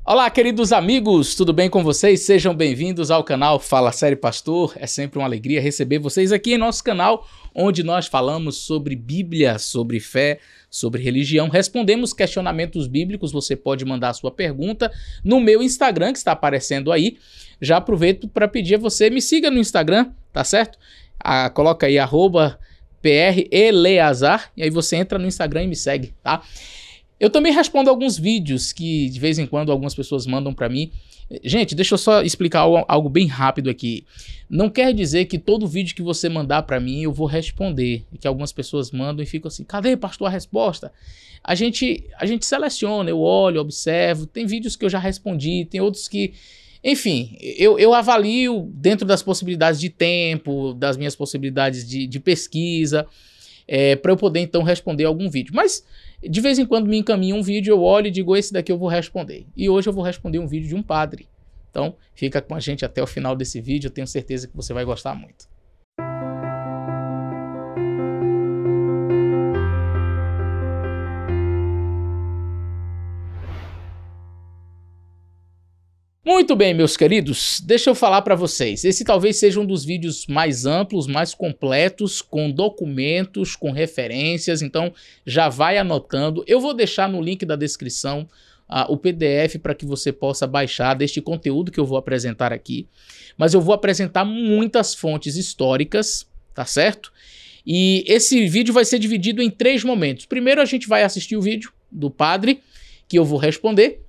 Olá, queridos amigos, tudo bem com vocês? Sejam bem-vindos ao canal Fala Sério Pastor. É sempre uma alegria receber vocês aqui em nosso canal, onde nós falamos sobre Bíblia, sobre fé, sobre religião. Respondemos questionamentos bíblicos. Você pode mandar a sua pergunta no meu Instagram, que está aparecendo aí. Já aproveito para pedir a você, me siga no Instagram, tá certo? Coloca aí @PREleazar e aí você entra no Instagram e me segue, tá? Eu também respondo alguns vídeos que de vez em quando algumas pessoas mandam para mim. Gente, deixa eu só explicar algo bem rápido aqui. Não quer dizer que todo vídeo que você mandar para mim eu vou responder. E que algumas pessoas mandam e ficam assim, cadê, pastor, a resposta? A gente seleciona, eu olho, observo. Tem vídeos que eu já respondi, tem outros que... Enfim, eu avalio dentro das possibilidades de tempo, das minhas possibilidades de pesquisa, para eu poder então responder algum vídeo. Mas de vez em quando me encaminha um vídeo, eu olho e digo, esse daqui eu vou responder. E hoje eu vou responder um vídeo de um padre. Então fica com a gente até o final desse vídeo, eu tenho certeza que você vai gostar muito. Muito bem, meus queridos, deixa eu falar para vocês. Esse talvez seja um dos vídeos mais amplos, mais completos, com documentos, com referências, então já vai anotando. Eu vou deixar no link da descrição o PDF para que você possa baixar deste conteúdo que eu vou apresentar aqui. Mas eu vou apresentar muitas fontes históricas, tá certo? E esse vídeo vai ser dividido em 3 momentos. Primeiro a gente vai assistir o vídeo do padre, que eu vou responder.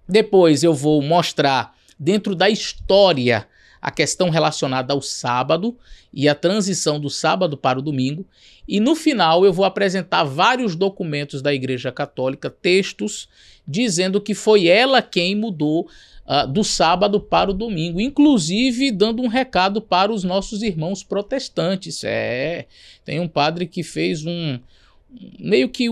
Depois eu vou mostrar dentro da história a questão relacionada ao sábado e a transição do sábado para o domingo. E no final eu vou apresentar vários documentos da Igreja Católica, textos dizendo que foi ela quem mudou do sábado para o domingo, inclusive dando um recado para os nossos irmãos protestantes. Tem um padre que fez meio que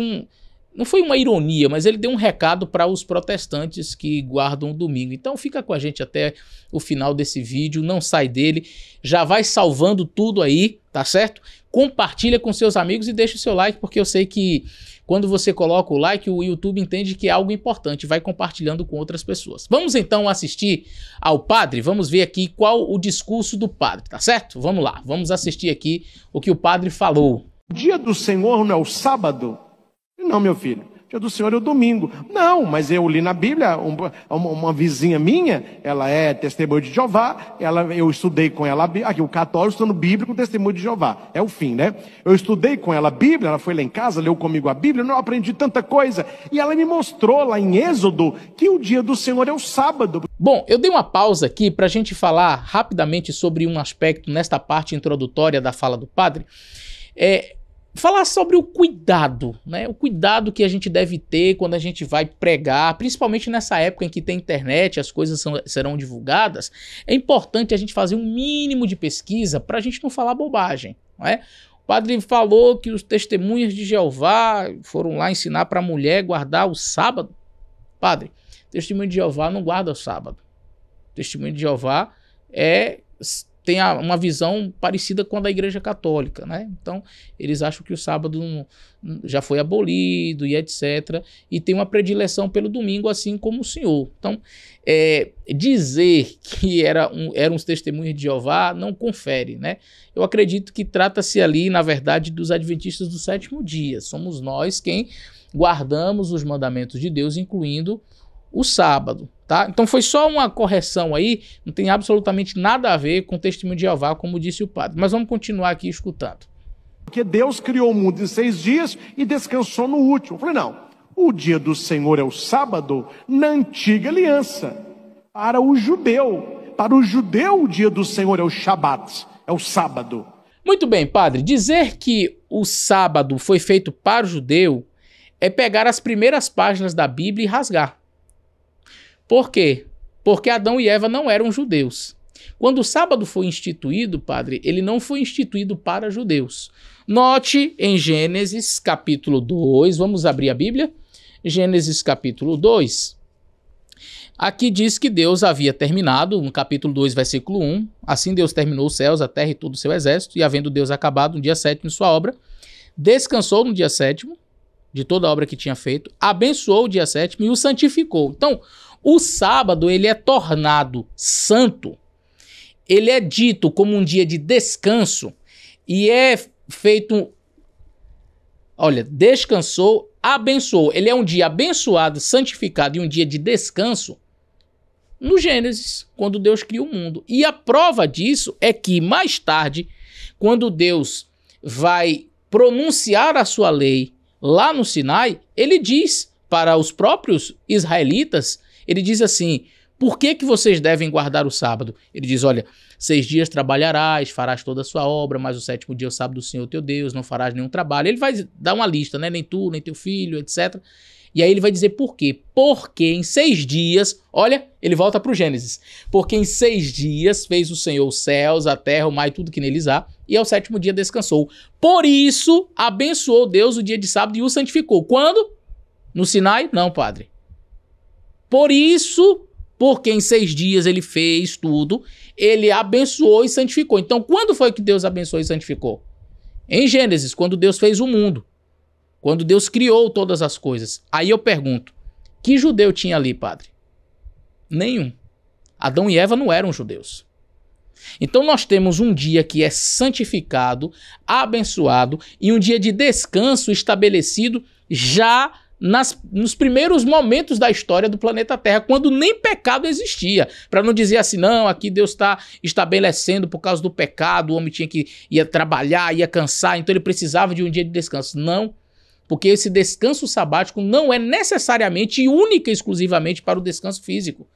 não foi uma ironia, mas ele deu um recado para os protestantes que guardam o domingo. Então fica com a gente até o final desse vídeo, não sai dele, já vai salvando tudo aí, tá certo? Compartilha com seus amigos e deixa o seu like, porque eu sei que quando você coloca o like, o YouTube entende que é algo importante, vai compartilhando com outras pessoas. Vamos então assistir ao padre, vamos ver aqui qual o discurso do padre, tá certo? Vamos lá, vamos assistir aqui o que o padre falou. O dia do Senhor não é o sábado? Não, meu filho, o dia do Senhor é o domingo. Não, mas eu li na Bíblia, uma vizinha minha, ela é testemunha de Jeová, eu estudei com ela, aqui o católico estudando Bíblia com testemunho de Jeová, é o fim, né? Eu estudei com ela a Bíblia, ela foi lá em casa, leu comigo a Bíblia, eu aprendi tanta coisa, e ela me mostrou lá em Êxodo que o dia do Senhor é o sábado. Bom, eu dei uma pausa aqui para a gente falar rapidamente sobre um aspecto nesta parte introdutória da fala do padre, falar sobre o cuidado, né? O cuidado que a gente deve ter quando a gente vai pregar, principalmente nessa época em que tem internet, as coisas serão divulgadas. É importante a gente fazer um mínimo de pesquisa para a gente não falar bobagem, não é? O padre falou que os testemunhas de Jeová foram lá ensinar para a mulher guardar o sábado. Padre, testemunho de Jeová não guarda o sábado. Testemunho de Jeová tem uma visão parecida com a da Igreja Católica, né? Então, eles acham que o sábado já foi abolido e etc. E tem uma predileção pelo domingo, assim como o senhor. Então, dizer que eram os testemunhos de Jeová não confere, né? Eu acredito que trata-se ali, na verdade, dos adventistas do 7º dia. Somos nós quem guardamos os mandamentos de Deus, incluindo o sábado, tá? Então foi só uma correção aí, não tem absolutamente nada a ver com o testemunho de Jeová, como disse o padre. Mas vamos continuar aqui escutando. Porque Deus criou o mundo em 6 dias e descansou no último. Eu falei, não, o dia do Senhor é o sábado na antiga aliança. Para o judeu o dia do Senhor é o Shabat, é o sábado. Muito bem, padre, dizer que o sábado foi feito para o judeu é pegar as primeiras páginas da Bíblia e rasgar. Por quê? Porque Adão e Eva não eram judeus. Quando o sábado foi instituído, padre, ele não foi instituído para judeus. Note em Gênesis capítulo 2, vamos abrir a Bíblia? Gênesis capítulo 2. Aqui diz que Deus havia terminado, no capítulo 2, versículo 1, assim Deus terminou os céus, a terra e todo o seu exército, e havendo Deus acabado no dia 7º sua obra, descansou no dia 7º, de toda a obra que tinha feito, abençoou o dia 7º e o santificou. Então, O sábado, ele é tornado santo, ele é dito como um dia de descanso e é feito, olha, descansou, abençoou. Ele é um dia abençoado, santificado e um dia de descanso no Gênesis, quando Deus cria o mundo. E a prova disso é que mais tarde, quando Deus vai pronunciar a sua lei lá no Sinai, ele diz para os próprios israelitas, ele diz assim, por que vocês devem guardar o sábado? Ele diz, olha, 6 dias trabalharás, farás toda a sua obra, mas o 7º dia é o sábado do Senhor teu Deus, não farás nenhum trabalho. Ele vai dar uma lista, né? Nem tu, nem teu filho, etc. E aí ele vai dizer por quê? Porque em 6 dias, olha, ele volta para o Gênesis. Porque em 6 dias fez o Senhor os céus, a terra, o mar e tudo que neles há, e ao 7º dia descansou. Por isso, abençoou Deus o dia de sábado e o santificou. Quando? No Sinai? Não, padre. Por isso, porque em 6 dias ele fez tudo, ele abençoou e santificou. Então, quando foi que Deus abençoou e santificou? Em Gênesis, quando Deus fez o mundo. Quando Deus criou todas as coisas. Aí eu pergunto, que judeu tinha ali, padre? Nenhum. Adão e Eva não eram judeus. Então nós temos um dia que é santificado, abençoado e um dia de descanso estabelecido já nos primeiros momentos da história do planeta Terra, quando nem pecado existia. Para não dizer assim, não, aqui Deus está estabelecendo por causa do pecado, o homem ia trabalhar, ia cansar, então ele precisava de um dia de descanso. Não, porque esse descanso sabático não é necessariamente e única e exclusivamente para o descanso físico.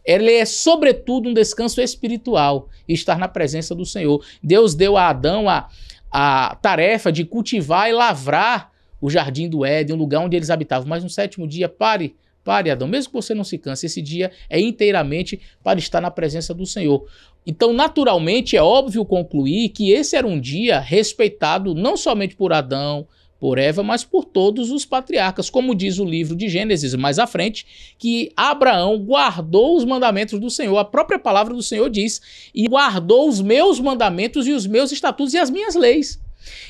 Ele é, sobretudo, um descanso espiritual, estar na presença do Senhor. Deus deu a Adão a tarefa de cultivar e lavrar o jardim do Éden, o lugar onde eles habitavam. Mas no 7º dia, pare, Adão, mesmo que você não se canse, esse dia é inteiramente para estar na presença do Senhor. Então, naturalmente, é óbvio concluir que esse era um dia respeitado não somente por Adão, por Eva, mas por todos os patriarcas, como diz o livro de Gênesis mais à frente, que Abraão guardou os mandamentos do Senhor. A própria palavra do Senhor diz, e guardou os meus mandamentos e os meus estatutos e as minhas leis.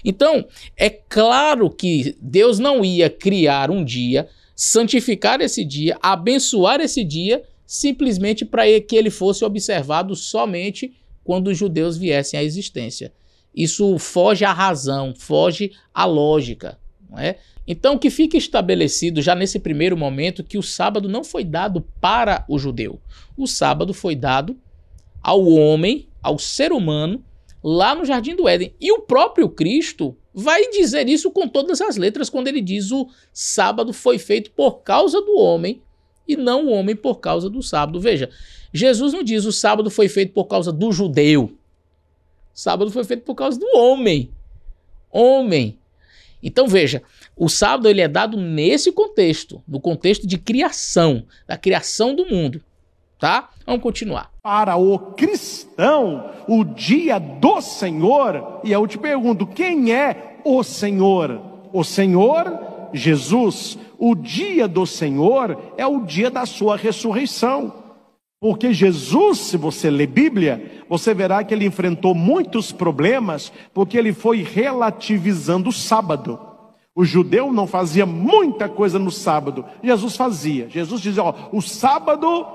Então, é claro que Deus não ia criar um dia, santificar esse dia, abençoar esse dia, simplesmente para que ele fosse observado somente quando os judeus viessem à existência. Isso foge à razão, foge à lógica, não é? Então, que fique estabelecido já nesse primeiro momento que o sábado não foi dado para o judeu. O sábado foi dado ao homem, ao ser humano, lá no Jardim do Éden. E o próprio Cristo vai dizer isso com todas as letras quando ele diz o sábado foi feito por causa do homem e não o homem por causa do sábado. Veja, Jesus não diz o sábado foi feito por causa do judeu. O sábado foi feito por causa do homem. Homem. Então veja, o sábado ele é dado nesse contexto, no contexto de criação, da criação do mundo. Tá? Vamos continuar. Para o cristão, o dia do Senhor, e eu te pergunto, quem é o Senhor? O Senhor, Jesus. O dia do Senhor é o dia da sua ressurreição. Porque Jesus, se você ler Bíblia, você verá que ele enfrentou muitos problemas, porque ele foi relativizando o sábado. O judeu não fazia muita coisa no sábado, Jesus fazia. Jesus dizia, ó, o sábado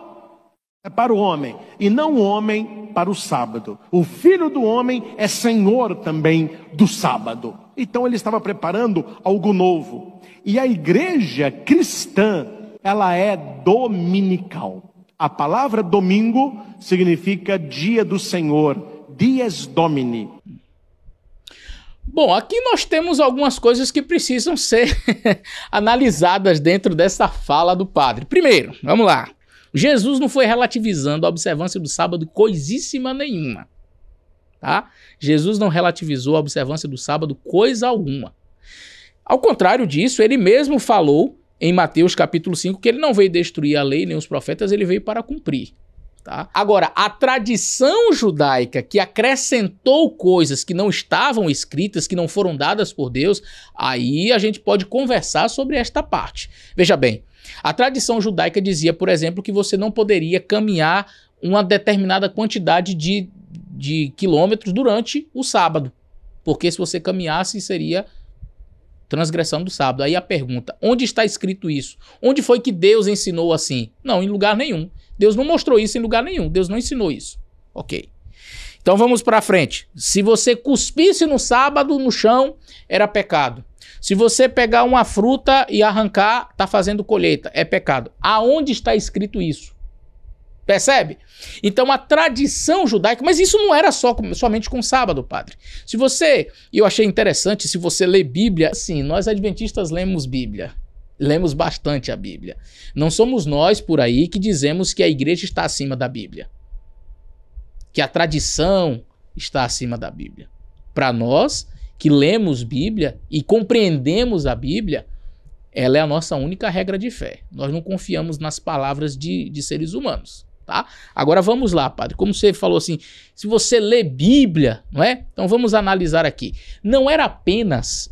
é para o homem, e não o homem para o sábado. O Filho do Homem é Senhor também do sábado. Então ele estava preparando algo novo. E a igreja cristã, ela é dominical. A palavra domingo significa dia do Senhor, dies domini. Bom, aqui nós temos algumas coisas que precisam ser analisadas dentro dessa fala do padre. Primeiro, vamos lá. Jesus não foi relativizando a observância do sábado coisíssima nenhuma. Tá? Jesus não relativizou a observância do sábado coisa alguma. Ao contrário disso, ele mesmo falou em Mateus capítulo 5, que ele não veio destruir a lei nem os profetas, ele veio para cumprir. Tá? Agora, a tradição judaica que acrescentou coisas que não estavam escritas, que não foram dadas por Deus, aí a gente pode conversar sobre esta parte. Veja bem, a tradição judaica dizia, por exemplo, que você não poderia caminhar uma determinada quantidade de quilômetros durante o sábado, porque se você caminhasse seria Transgressão do sábado. Aí a pergunta, onde está escrito isso? Onde foi que Deus ensinou assim? Não, em lugar nenhum. Deus não mostrou isso em lugar nenhum. Deus não ensinou isso. Ok. Então vamos para frente. Se você cuspisse no sábado no chão, era pecado. Se você pegar uma fruta e arrancar, está fazendo colheita, é pecado. Aonde está escrito isso? Percebe? Então a tradição judaica, mas isso não era somente com sábado, padre. Se você, e eu achei interessante, se você lê Bíblia, sim, nós adventistas lemos Bíblia. Lemos bastante a Bíblia. Não somos nós por aí que dizemos que a igreja está acima da Bíblia. Que a tradição está acima da Bíblia. Para nós que lemos Bíblia e compreendemos a Bíblia, ela é a nossa única regra de fé. Nós não confiamos nas palavras de seres humanos, tá? Agora vamos lá, padre. Como você falou assim, se você lê Bíblia, não é? Então vamos analisar aqui. Não era apenas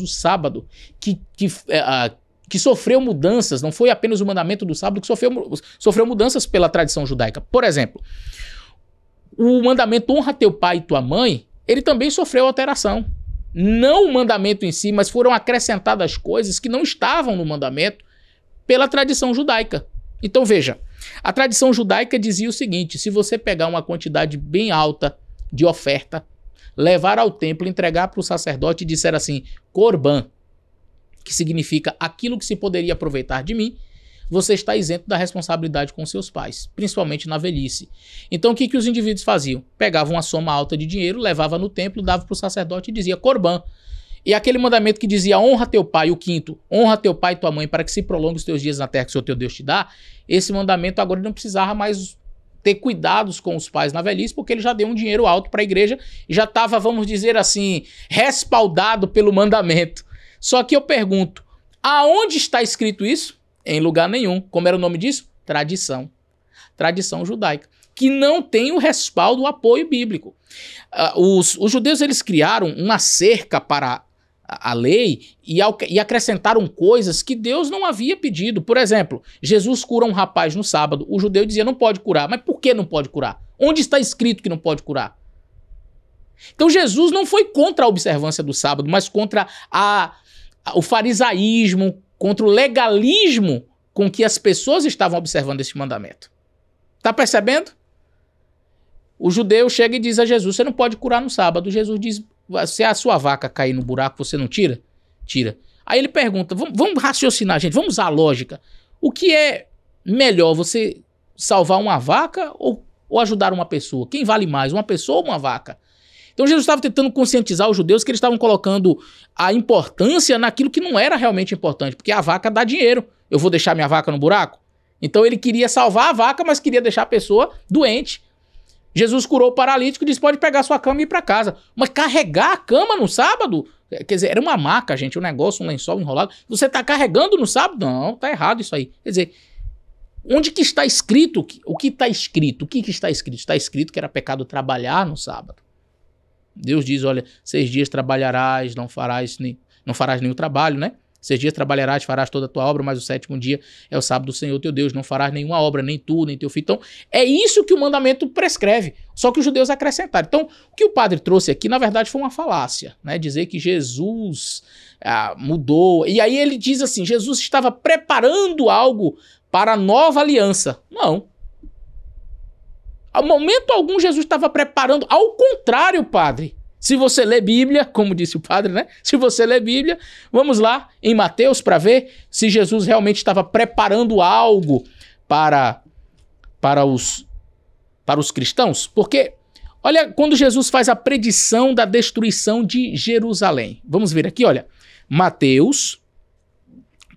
o sábado que sofreu mudanças, não foi apenas o mandamento do sábado que sofreu mudanças pela tradição judaica. Por exemplo, o mandamento honra teu pai e tua mãe, ele também sofreu alteração. Não o mandamento em si, mas foram acrescentadas coisas que não estavam no mandamento pela tradição judaica. Então veja, a tradição judaica dizia o seguinte, se você pegar uma quantidade bem alta de oferta, levar ao templo, entregar para o sacerdote e disser assim, Corban, que significa aquilo que se poderia aproveitar de mim, você está isento da responsabilidade com seus pais, principalmente na velhice. Então o que os indivíduos faziam? Pegavam uma soma alta de dinheiro, levavam no templo, davam para o sacerdote e dizia Corban. E aquele mandamento que dizia honra teu pai, o quinto, honra teu pai e tua mãe para que se prolongue os teus dias na terra que o Senhor teu Deus te dá, esse mandamento agora não precisava mais ter cuidados com os pais na velhice, porque ele já deu um dinheiro alto para a igreja e já estava, vamos dizer assim, respaldado pelo mandamento. Só que eu pergunto, aonde está escrito isso? Em lugar nenhum. Como era o nome disso? Tradição. Tradição judaica. Que não tem o respaldo, o apoio bíblico. Os judeus eles criaram uma cerca para a lei e acrescentaram coisas que Deus não havia pedido. Por exemplo, Jesus cura um rapaz no sábado. O judeu dizia não pode curar. Mas por que não pode curar? Onde está escrito que não pode curar? Então Jesus não foi contra a observância do sábado, mas contra o farisaísmo, contra o legalismo com que as pessoas estavam observando esse mandamento. Tá percebendo? O judeu chega e diz a Jesus, você não pode curar no sábado. Jesus diz, se a sua vaca cair no buraco, você não tira? Tira. Aí ele pergunta, vamos raciocinar, gente, vamos usar a lógica. O que é melhor, você salvar uma vaca ou ajudar uma pessoa? Quem vale mais, uma pessoa ou uma vaca? Então Jesus estava tentando conscientizar os judeus que eles estavam colocando a importância naquilo que não era realmente importante, porque a vaca dá dinheiro. Eu vou deixar minha vaca no buraco? Então ele queria salvar a vaca, mas queria deixar a pessoa doente. Jesus curou o paralítico e disse, pode pegar sua cama e ir para casa. Mas carregar a cama no sábado? Quer dizer, era uma maca, gente, um negócio, um lençol enrolado. Você está carregando no sábado? Não, está errado isso aí. Quer dizer, onde que está escrito? O que está escrito? O que está escrito? Está escrito que era pecado trabalhar no sábado. Deus diz, olha, 6 dias trabalharás, não farás nenhum trabalho, né? 6 dias trabalharás, farás toda a tua obra, mas o 7º dia é o sábado do Senhor teu Deus, não farás nenhuma obra, nem tu, nem teu filho. Então, é isso que o mandamento prescreve, só que os judeus acrescentaram. Então, o que o padre trouxe aqui, na verdade, foi uma falácia, né? Dizer que Jesus mudou. E aí ele diz assim, Jesus estava preparando algo para a nova aliança. Não. Ao momento algum, Jesus estava preparando. Ao contrário, padre. Se você lê Bíblia, como disse o padre, né? Se você lê Bíblia, vamos lá em Mateus para ver se Jesus realmente estava preparando algo para os cristãos. Porque, olha, quando Jesus faz a predição da destruição de Jerusalém. Vamos ver aqui, olha. Mateus,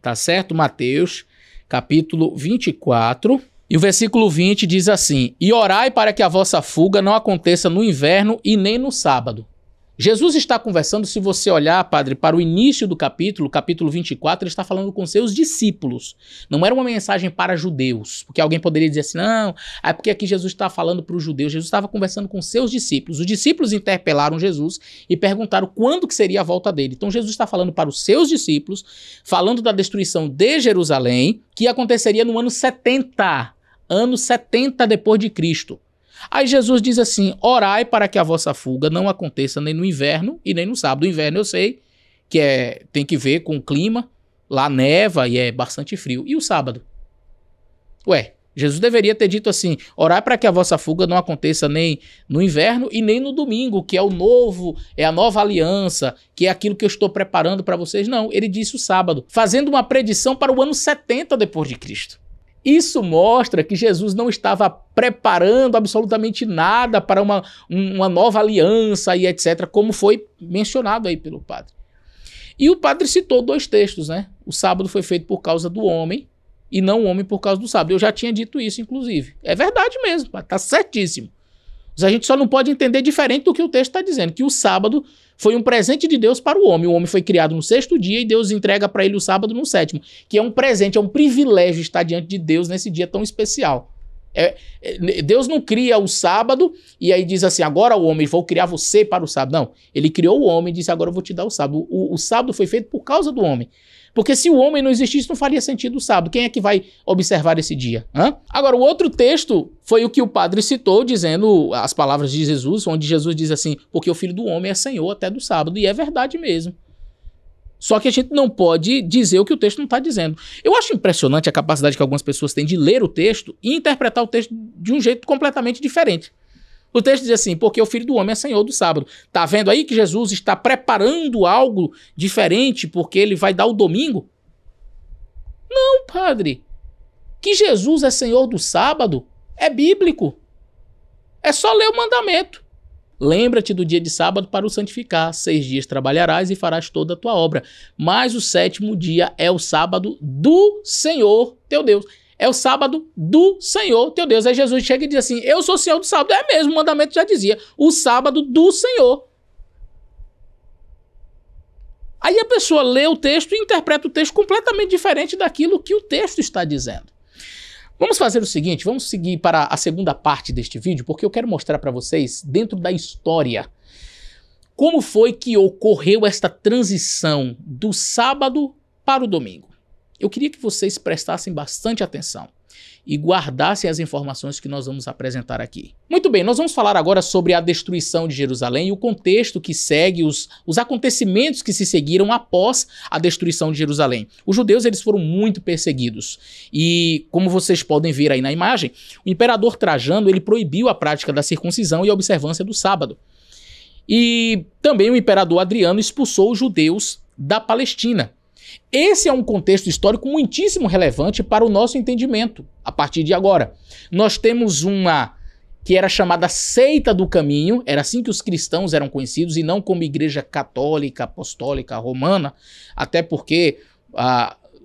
tá certo? Mateus, capítulo 24... E o versículo 20 diz assim, e orai para que a vossa fuga não aconteça no inverno e nem no sábado. Jesus está conversando, se você olhar, padre, para o início do capítulo 24, ele está falando com seus discípulos. Não era uma mensagem para judeus, porque alguém poderia dizer assim, não, é porque aqui Jesus está falando para os judeus. Jesus estava conversando com seus discípulos. Os discípulos interpelaram Jesus e perguntaram quando que seria a volta dele. Então Jesus está falando para os seus discípulos, falando da destruição de Jerusalém, que aconteceria no ano 70, ano 70 depois de Cristo. Aí Jesus diz assim, orai para que a vossa fuga não aconteça nem no inverno e nem no sábado. O inverno eu sei que tem que ver com o clima, lá neva e é bastante frio. E o sábado? Ué, Jesus deveria ter dito assim, orai para que a vossa fuga não aconteça nem no inverno e nem no domingo, que é a nova aliança, que é aquilo que eu estou preparando para vocês. Não, ele disse o sábado, fazendo uma predição para o ano 70 depois de Cristo. Isso mostra que Jesus não estava preparando absolutamente nada para uma nova aliança e etc., como foi mencionado aí pelo padre. E o padre citou 2 textos, né? O sábado foi feito por causa do homem e não o homem por causa do sábado. Eu já tinha dito isso, inclusive. É verdade mesmo, tá certíssimo. Mas a gente só não pode entender diferente do que o texto está dizendo, que o sábado foi um presente de Deus para o homem foi criado no 6º dia e Deus entrega para ele o sábado no 7º, que é um presente, é um privilégio estar diante de Deus nesse dia tão especial. Deus não cria o sábado e aí diz assim, agora o homem, vou criar você para o sábado. Não, ele criou o homem e disse, agora eu vou te dar o sábado. O sábado foi feito por causa do homem. Porque se o homem não existisse, não faria sentido o sábado. Quem é que vai observar esse dia? Agora, o outro texto foi o que o padre citou, dizendo as palavras de Jesus, onde Jesus diz assim, porque o Filho do Homem é Senhor até do sábado. E é verdade mesmo. Só que a gente não pode dizer o que o texto não está dizendo. Eu acho impressionante a capacidade que algumas pessoas têm de ler o texto e interpretar o texto de um jeito completamente diferente. O texto diz assim, porque o Filho do Homem é Senhor do sábado. Tá vendo aí que Jesus está preparando algo diferente porque ele vai dar o domingo? Não, padre. Que Jesus é Senhor do sábado é bíblico. É só ler o mandamento. Lembra-te do dia de sábado para o santificar. 6 dias trabalharás e farás toda a tua obra. Mas o 7º dia é o sábado do Senhor teu Deus. É o sábado do Senhor teu Deus. Aí Jesus chega e diz assim, eu sou Senhor do sábado. É mesmo, o mandamento já dizia, o sábado do Senhor. Aí a pessoa lê o texto e interpreta o texto completamente diferente daquilo que o texto está dizendo. Vamos fazer o seguinte, vamos seguir para a segunda parte deste vídeo, porque eu quero mostrar para vocês, dentro da história, como foi que ocorreu esta transição do sábado para o domingo. Eu queria que vocês prestassem bastante atenção e guardassem as informações que nós vamos apresentar aqui. Muito bem, nós vamos falar agora sobre a destruição de Jerusalém e o contexto que segue, os acontecimentos que se seguiram após a destruição de Jerusalém. Os judeus eles foram muito perseguidos e, como vocês podem ver aí na imagem, o imperador Trajano ele proibiu a prática da circuncisão e a observância do sábado. E também o imperador Adriano expulsou os judeus da Palestina. Esse é um contexto histórico muitíssimo relevante para o nosso entendimento. A partir de agora, nós temos uma que era chamada Seita do Caminho, era assim que os cristãos eram conhecidos e não como Igreja Católica, Apostólica, Romana, até porque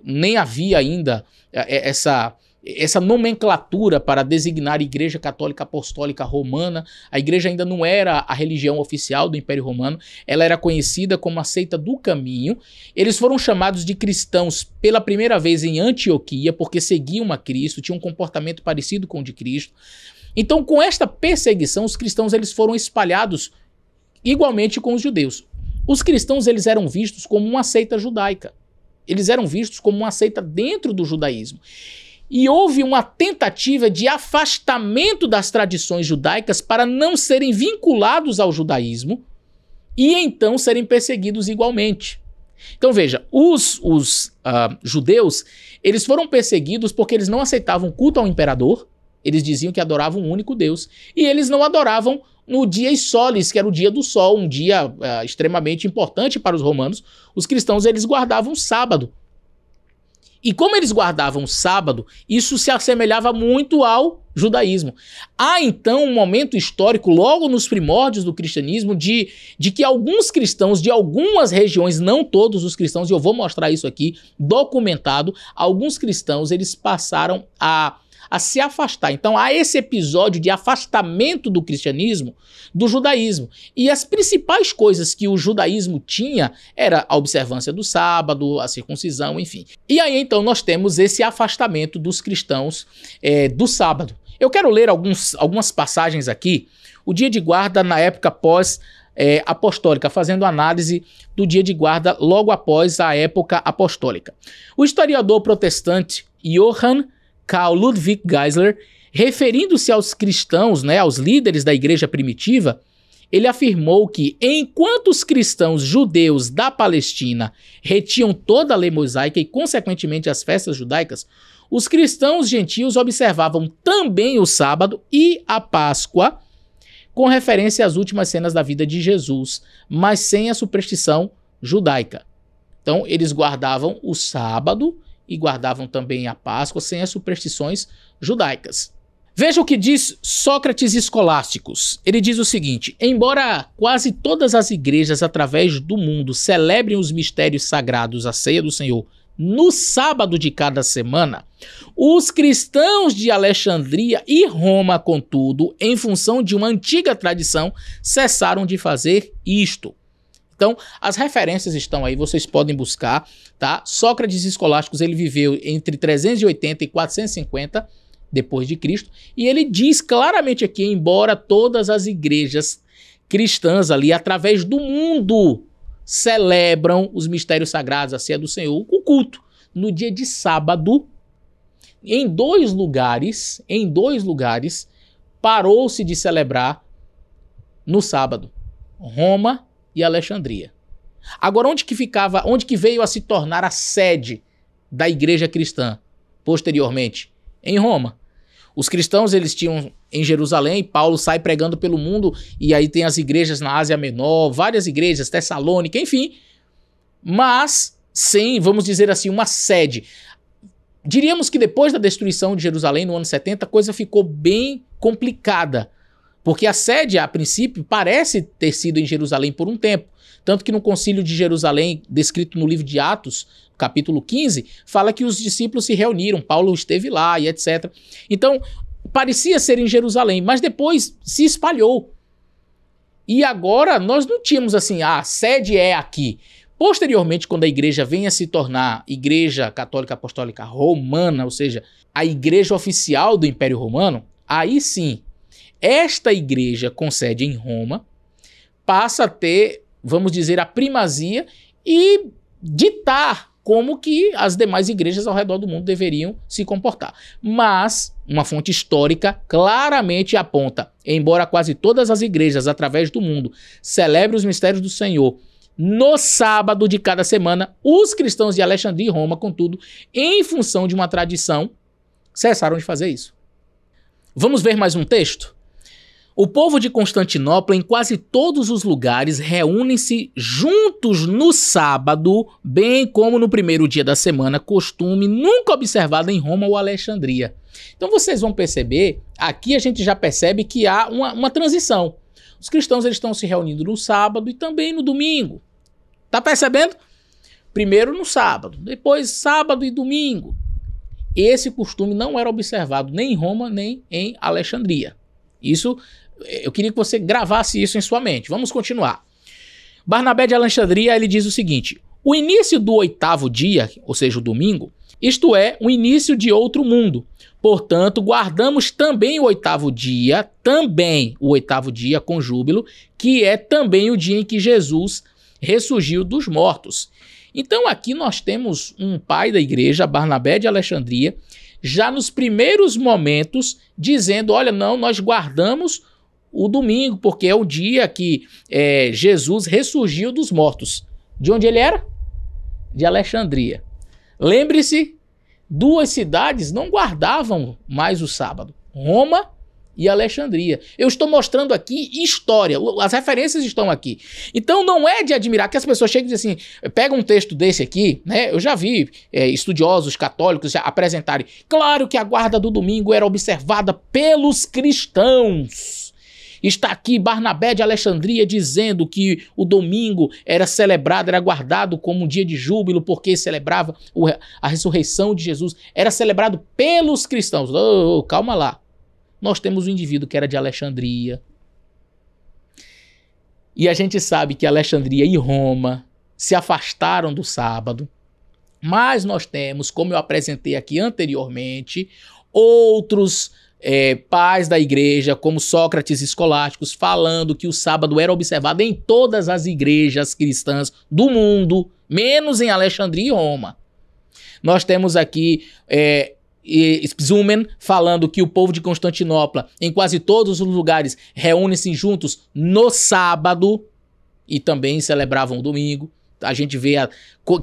nem havia ainda essa nomenclatura para designar Igreja Católica Apostólica Romana. A igreja ainda não era a religião oficial do Império Romano, ela era conhecida como a Seita do Caminho. Eles foram chamados de cristãos pela primeira vez em Antioquia, porque seguiam a Cristo, tinham um comportamento parecido com o de Cristo. Então, com esta perseguição, os cristãos eles foram espalhados igualmente com os judeus. Os cristãos eles eram vistos como uma seita judaica. Eles eram vistos como uma seita dentro do judaísmo. E houve uma tentativa de afastamento das tradições judaicas para não serem vinculados ao judaísmo e então serem perseguidos igualmente. Então veja, os judeus, eles foram perseguidos porque eles não aceitavam culto ao imperador, eles diziam que adoravam um único Deus, e eles não adoravam no dia solis, que era o dia do sol, um dia extremamente importante para os romanos. Os cristãos eles guardavam o sábado. E como eles guardavam o sábado, isso se assemelhava muito ao judaísmo. Há então um momento histórico, logo nos primórdios do cristianismo, de que alguns cristãos de algumas regiões, não todos os cristãos, e eu vou mostrar isso aqui, documentado, alguns cristãos eles passaram a se afastar. Então há esse episódio de afastamento do cristianismo do judaísmo. E as principais coisas que o judaísmo tinha era a observância do sábado, a circuncisão, enfim. E aí então nós temos esse afastamento dos cristãos do sábado. Eu quero ler algumas passagens aqui, o dia de guarda na época pós-apostólica, fazendo análise do dia de guarda logo após a época apostólica. O historiador protestante Johann Karl Ludwig Geisler, referindo-se aos cristãos, aos líderes da igreja primitiva, ele afirmou que, enquanto os cristãos judeus da Palestina retinham toda a lei mosaica e, consequentemente, as festas judaicas, os cristãos gentios observavam também o sábado e a Páscoa, com referência às últimas cenas da vida de Jesus, mas sem a superstição judaica. Então, eles guardavam o sábado e guardavam também a Páscoa sem as superstições judaicas. Veja o que diz Sócrates Escolásticos. Ele diz o seguinte: embora quase todas as igrejas através do mundo celebrem os mistérios sagrados, a ceia do Senhor, no sábado de cada semana, os cristãos de Alexandria e Roma, contudo, em função de uma antiga tradição, cessaram de fazer isto. Então, as referências estão aí, vocês podem buscar, tá? Sócrates Escolásticos, ele viveu entre 380 e 450 depois de Cristo, e ele diz claramente aqui, embora todas as igrejas cristãs ali, através do mundo, celebram os mistérios sagrados, a ceia do Senhor, o culto, no dia de sábado, em dois lugares, parou-se de celebrar no sábado, Roma e Alexandria. Agora, onde que veio a se tornar a sede da igreja cristã posteriormente? Em Roma. Os cristãos, eles tinham em Jerusalém, Paulo sai pregando pelo mundo, e aí tem as igrejas na Ásia Menor, várias igrejas, Tessalônica, enfim, mas sem, vamos dizer assim, uma sede. Diríamos que depois da destruição de Jerusalém, no ano 70, a coisa ficou bem complicada, porque a sede, a princípio, parece ter sido em Jerusalém por um tempo, tanto que no concílio de Jerusalém, descrito no livro de Atos, capítulo 15, fala que os discípulos se reuniram, Paulo esteve lá e etc. Então, parecia ser em Jerusalém, mas depois se espalhou. E agora nós não tínhamos assim, a sede é aqui. Posteriormente, quando a igreja vem a se tornar Igreja Católica Apostólica Romana, ou seja, a igreja oficial do Império Romano, aí sim, esta igreja com sede em Roma passa a ter, vamos dizer, a primazia e ditar como que as demais igrejas ao redor do mundo deveriam se comportar. Mas uma fonte histórica claramente aponta, embora quase todas as igrejas através do mundo celebrem os mistérios do Senhor no sábado de cada semana, os cristãos de Alexandria e Roma, contudo, em função de uma tradição, cessaram de fazer isso. Vamos ver mais um texto? O povo de Constantinopla, em quase todos os lugares, reúnem-se juntos no sábado, bem como no primeiro dia da semana, costume nunca observado em Roma ou Alexandria. Então vocês vão perceber, aqui a gente já percebe que há uma transição. Os cristãos, eles estão se reunindo no sábado e também no domingo. Tá percebendo? Primeiro no sábado, depois sábado e domingo. Esse costume não era observado nem em Roma, nem em Alexandria. Isso, eu queria que você gravasse isso em sua mente. Vamos continuar. Barnabé de Alexandria, ele diz o seguinte: o início do 8º dia, ou seja, o domingo, isto é, o início de outro mundo. Portanto, guardamos também o 8º dia com júbilo, que é também o dia em que Jesus ressurgiu dos mortos. Então aqui nós temos um pai da igreja, Barnabé de Alexandria, já nos primeiros momentos dizendo, olha, não, nós guardamos o domingo, porque é o dia que Jesus ressurgiu dos mortos. De onde ele era? De Alexandria. Lembre-se, duas cidades não guardavam mais o sábado, Roma e Alexandria. Eu estou mostrando aqui história, as referências estão aqui. Então não é de admirar que as pessoas cheguem e dizem assim, pega um texto desse aqui, né? Eu já vi estudiosos católicos já apresentarem, claro que a guarda do domingo era observada pelos cristãos. Está aqui Barnabé de Alexandria dizendo que o domingo era celebrado, era guardado como um dia de júbilo, porque celebrava a ressurreição de Jesus. Era celebrado pelos cristãos. Oh, calma lá. Nós temos um indivíduo que era de Alexandria. E a gente sabe que Alexandria e Roma se afastaram do sábado. Mas nós temos, como eu apresentei aqui anteriormente, outros pais da igreja, como Sócrates Escolásticos, falando que o sábado era observado em todas as igrejas cristãs do mundo, menos em Alexandria e Roma. Nós temos aqui Spzumen, falando que o povo de Constantinopla, em quase todos os lugares, reúne-se juntos no sábado e também celebravam o domingo. A gente vê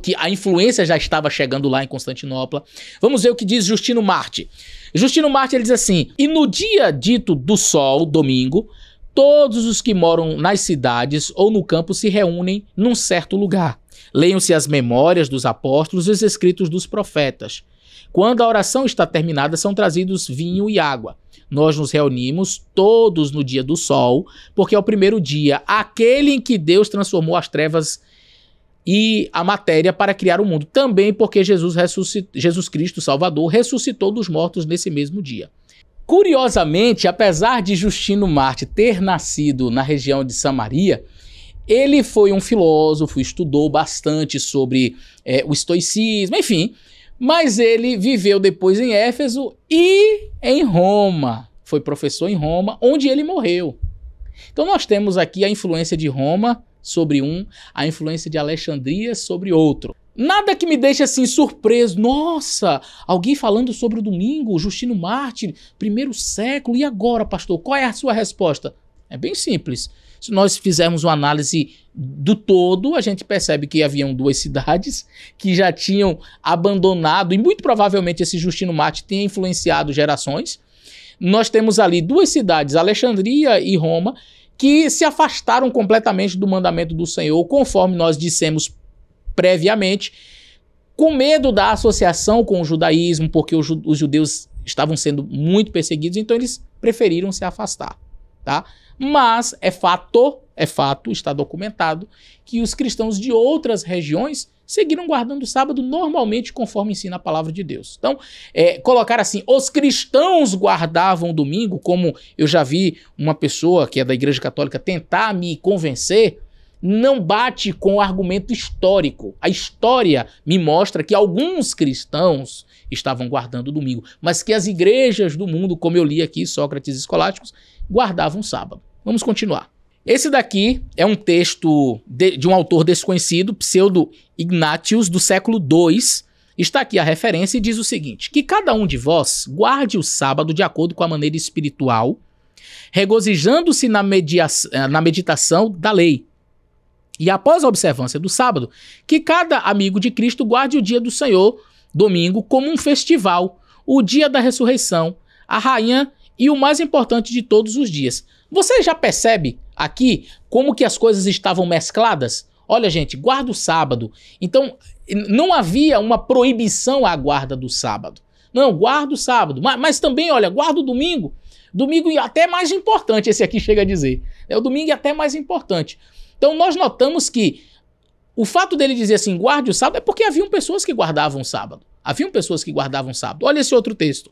que a influência já estava chegando lá em Constantinopla. Vamos ver o que diz Justino Marte. Justino Marte, ele diz assim: e no dia dito do sol, domingo, todos os que moram nas cidades ou no campo se reúnem num certo lugar. Leiam-se as memórias dos apóstolos e os escritos dos profetas. Quando a oração está terminada, são trazidos vinho e água. Nós nos reunimos todos no dia do sol, porque é o primeiro dia, aquele em que Deus transformou as trevas e a matéria para criar o mundo. Também porque Jesus Cristo, Salvador, ressuscitou dos mortos nesse mesmo dia. Curiosamente, apesar de Justino Marte ter nascido na região de Samaria, ele foi um filósofo, estudou bastante sobre o estoicismo, enfim, mas ele viveu depois em Éfeso e em Roma. Foi professor em Roma, onde ele morreu. Então nós temos aqui a influência de Roma sobre um, a influência de Alexandria sobre outro. Nada que me deixe assim surpreso. Nossa, alguém falando sobre o domingo, Justino Marte, primeiro século, e agora, pastor? Qual é a sua resposta? É bem simples. Se nós fizermos uma análise do todo, a gente percebe que haviam duas cidades que já tinham abandonado, e muito provavelmente esse Justino Marte tenha influenciado gerações. Nós temos ali duas cidades, Alexandria e Roma, que se afastaram completamente do mandamento do Senhor, conforme nós dissemos previamente, com medo da associação com o judaísmo, porque os judeus estavam sendo muito perseguidos, então eles preferiram se afastar, tá? Mas é fato, está documentado, que os cristãos de outras regiões seguiram guardando o sábado normalmente conforme ensina a palavra de Deus. Então, colocar assim, os cristãos guardavam o domingo, como eu já vi uma pessoa que é da Igreja Católica tentar me convencer, não bate com o argumento histórico. A história me mostra que alguns cristãos estavam guardando o domingo, mas que as igrejas do mundo, como eu li aqui, Sócrates e Escolásticos, guardavam o sábado. Vamos continuar. Esse daqui é um texto de um autor desconhecido, Pseudo Ignatius, do século II. Está aqui a referência e diz o seguinte: que cada um de vós guarde o sábado de acordo com a maneira espiritual, regozijando-se na meditação da lei. E após a observância do sábado, que cada amigo de Cristo guarde o dia do Senhor, domingo, como um festival, o dia da ressurreição, a rainha e o mais importante de todos os dias. Você já percebe aqui como que as coisas estavam mescladas? Olha, gente, guarda o sábado. Então, não havia uma proibição à guarda do sábado. Não, guarda o sábado. Mas também, olha, guarda o domingo. Domingo é até mais importante, esse aqui chega a dizer. O domingo é até mais importante. Então, nós notamos que o fato dele dizer assim, guarde o sábado, é porque haviam pessoas que guardavam o sábado. Haviam pessoas que guardavam o sábado. Olha esse outro texto.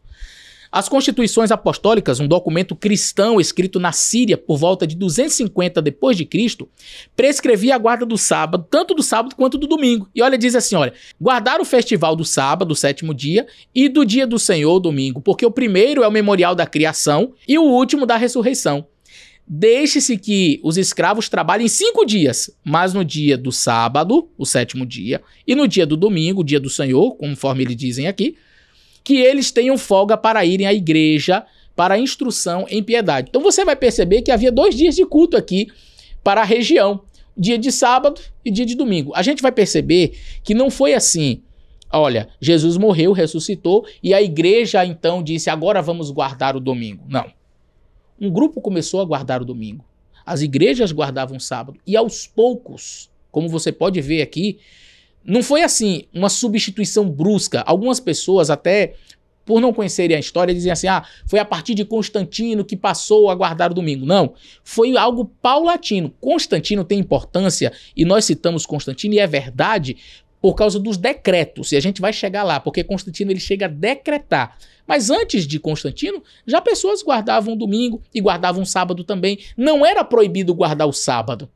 As Constituições Apostólicas, um documento cristão escrito na Síria por volta de 250 d.C., prescrevia a guarda do sábado, tanto do sábado quanto do domingo. E olha, diz assim, olha, guardar o festival do sábado, o sétimo dia, e do dia do Senhor, o domingo, porque o primeiro é o memorial da criação e o último da ressurreição. Deixe-se que os escravos trabalhem 5 dias, mas no dia do sábado, o sétimo dia, e no dia do domingo, o dia do Senhor, conforme eles dizem aqui, que eles tenham folga para irem à igreja para a instrução em piedade. Então você vai perceber que havia 2 dias de culto aqui para a região, dia de sábado e dia de domingo. A gente vai perceber que não foi assim, olha, Jesus morreu, ressuscitou e a igreja então disse, agora vamos guardar o domingo. Não. Um grupo começou a guardar o domingo. As igrejas guardavam o sábado. E aos poucos, como você pode ver aqui, não foi assim uma substituição brusca. Algumas pessoas até, por não conhecerem a história, dizem assim, foi a partir de Constantino que passou a guardar o domingo. Não, foi algo paulatino. Constantino tem importância, e nós citamos Constantino, e é verdade, por causa dos decretos. E a gente vai chegar lá, porque Constantino ele chega a decretar. Mas antes de Constantino, já pessoas guardavam o domingo e guardavam o sábado também. Não era proibido guardar o sábado.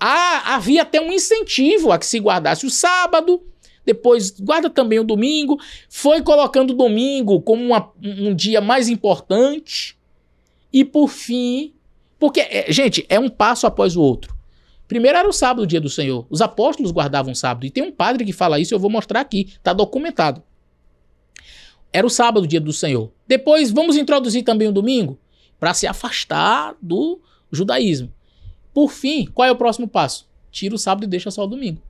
Havia até um incentivo a que se guardasse o sábado, depois guarda também o domingo. Foi colocando o domingo como um dia mais importante. E por fim, porque, gente, é um passo após o outro. Primeiro era o sábado, o dia do Senhor. Os apóstolos guardavam o sábado. E tem um padre que fala isso, eu vou mostrar aqui. Está documentado. era o sábado, o dia do Senhor. Depois, vamos introduzir também o domingo, para se afastar do judaísmo. Por fim, qual é o próximo passo? Tira o sábado e deixa só o domingo.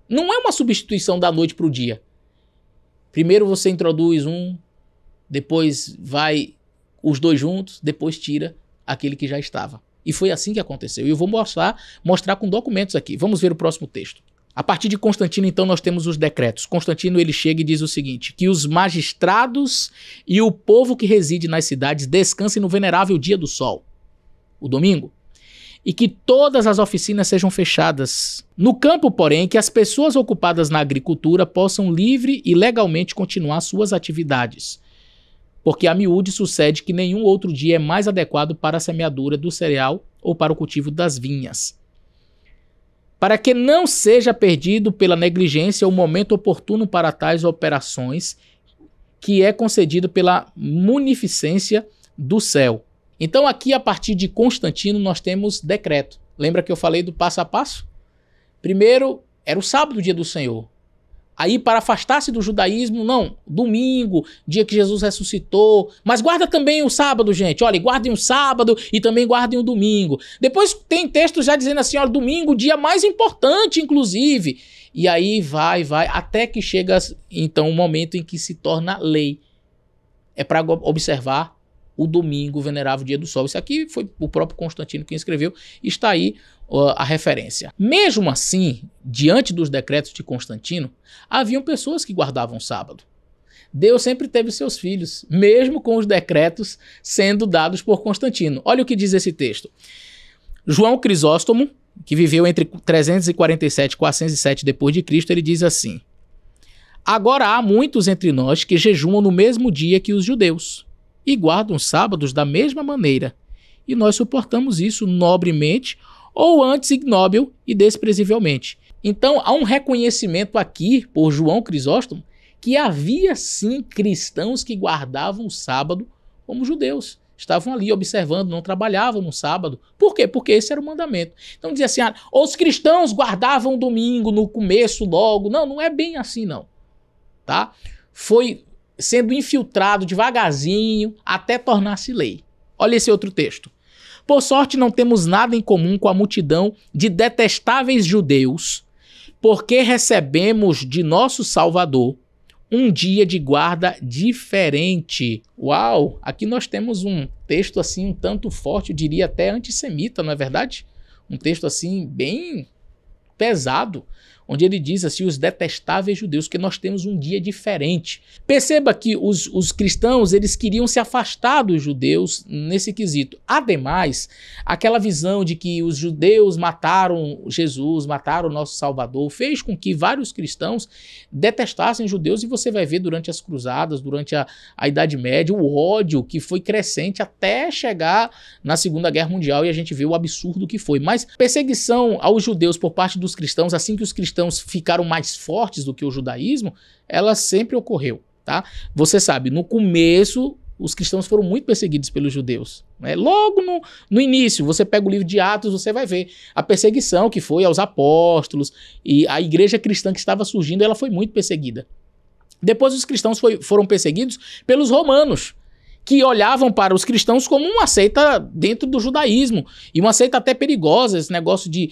Não é uma substituição da noite para o dia. Primeiro você introduz um, depois vai os dois juntos, depois tira aquele que já estava. E foi assim que aconteceu. E eu vou mostrar com documentos aqui. Vamos ver o próximo texto. A partir de Constantino, então, nós temos os decretos. Constantino, ele chega e diz o seguinte, que os magistrados e o povo que reside nas cidades descansem no venerável dia do sol, o domingo, e que todas as oficinas sejam fechadas. No campo, porém, que as pessoas ocupadas na agricultura possam livre e legalmente continuar suas atividades, porque a miúde sucede que nenhum outro dia é mais adequado para a semeadura do cereal ou para o cultivo das vinhas. Para que não seja perdido pela negligência o momento oportuno para tais operações, que é concedido pela munificência do céu. Então aqui, a partir de Constantino, nós temos decreto. Lembra que eu falei do passo a passo? Primeiro, era o sábado, o dia do Senhor. Aí, para afastar-se do judaísmo, não, domingo, dia que Jesus ressuscitou. Mas guarda também o sábado, gente. Olha, guardem o sábado e também guardem o domingo. Depois tem textos já dizendo assim, olha, domingo, o dia mais importante, inclusive. E aí vai, até que chega, então, o momento em que se torna lei. É para observar o domingo, o venerável dia do sol. Isso aqui foi o próprio Constantino quem escreveu. Está aí a referência. Mesmo assim, diante dos decretos de Constantino, haviam pessoas que guardavam sábado. Deus sempre teve seus filhos, mesmo com os decretos sendo dados por Constantino. Olha o que diz esse texto. João Crisóstomo, que viveu entre 347 e 407 depois de Cristo, ele diz assim: agora há muitos entre nós que jejuam no mesmo dia que os judeus e guardam sábados da mesma maneira, e nós suportamos isso nobremente ou antes ignóbil e desprezivelmente. Então há um reconhecimento aqui por João Crisóstomo que havia sim cristãos que guardavam o sábado como judeus. Estavam ali observando, não trabalhavam no sábado. Por quê? Porque esse era o mandamento. Então dizia assim, os cristãos guardavam o domingo no começo logo. Não, não é bem assim não. Tá? Foi sendo infiltrado devagarzinho até tornar-se lei. Olha esse outro texto. Por sorte, não temos nada em comum com a multidão de detestáveis judeus, porque recebemos de nosso Salvador um dia de guarda diferente. Uau! Aqui nós temos um texto assim um tanto forte, eu diria até antissemita, não é verdade? Um texto assim bem pesado, onde ele diz assim, os detestáveis judeus, que nós temos um dia diferente. Perceba que os cristãos, eles queriam se afastar dos judeus nesse quesito. Ademais, aquela visão de que os judeus mataram Jesus, mataram o nosso Salvador, fez com que vários cristãos detestassem judeus, e você vai ver durante as cruzadas, durante a Idade Média, o ódio que foi crescente até chegar na Segunda Guerra Mundial, e a gente vê o absurdo que foi. Mas perseguição aos judeus por parte dos cristãos, assim que os cristãos ficaram mais fortes do que o judaísmo, ela sempre ocorreu, tá? Você sabe, no começo, os cristãos foram muito perseguidos pelos judeus, né? Logo no início, você pega o livro de Atos, você vai ver a perseguição que foi aos apóstolos, e a igreja cristã que estava surgindo, ela foi muito perseguida. Depois os cristãos foram perseguidos pelos romanos, que olhavam para os cristãos como uma seita dentro do judaísmo, e uma seita até perigosa, esse negócio de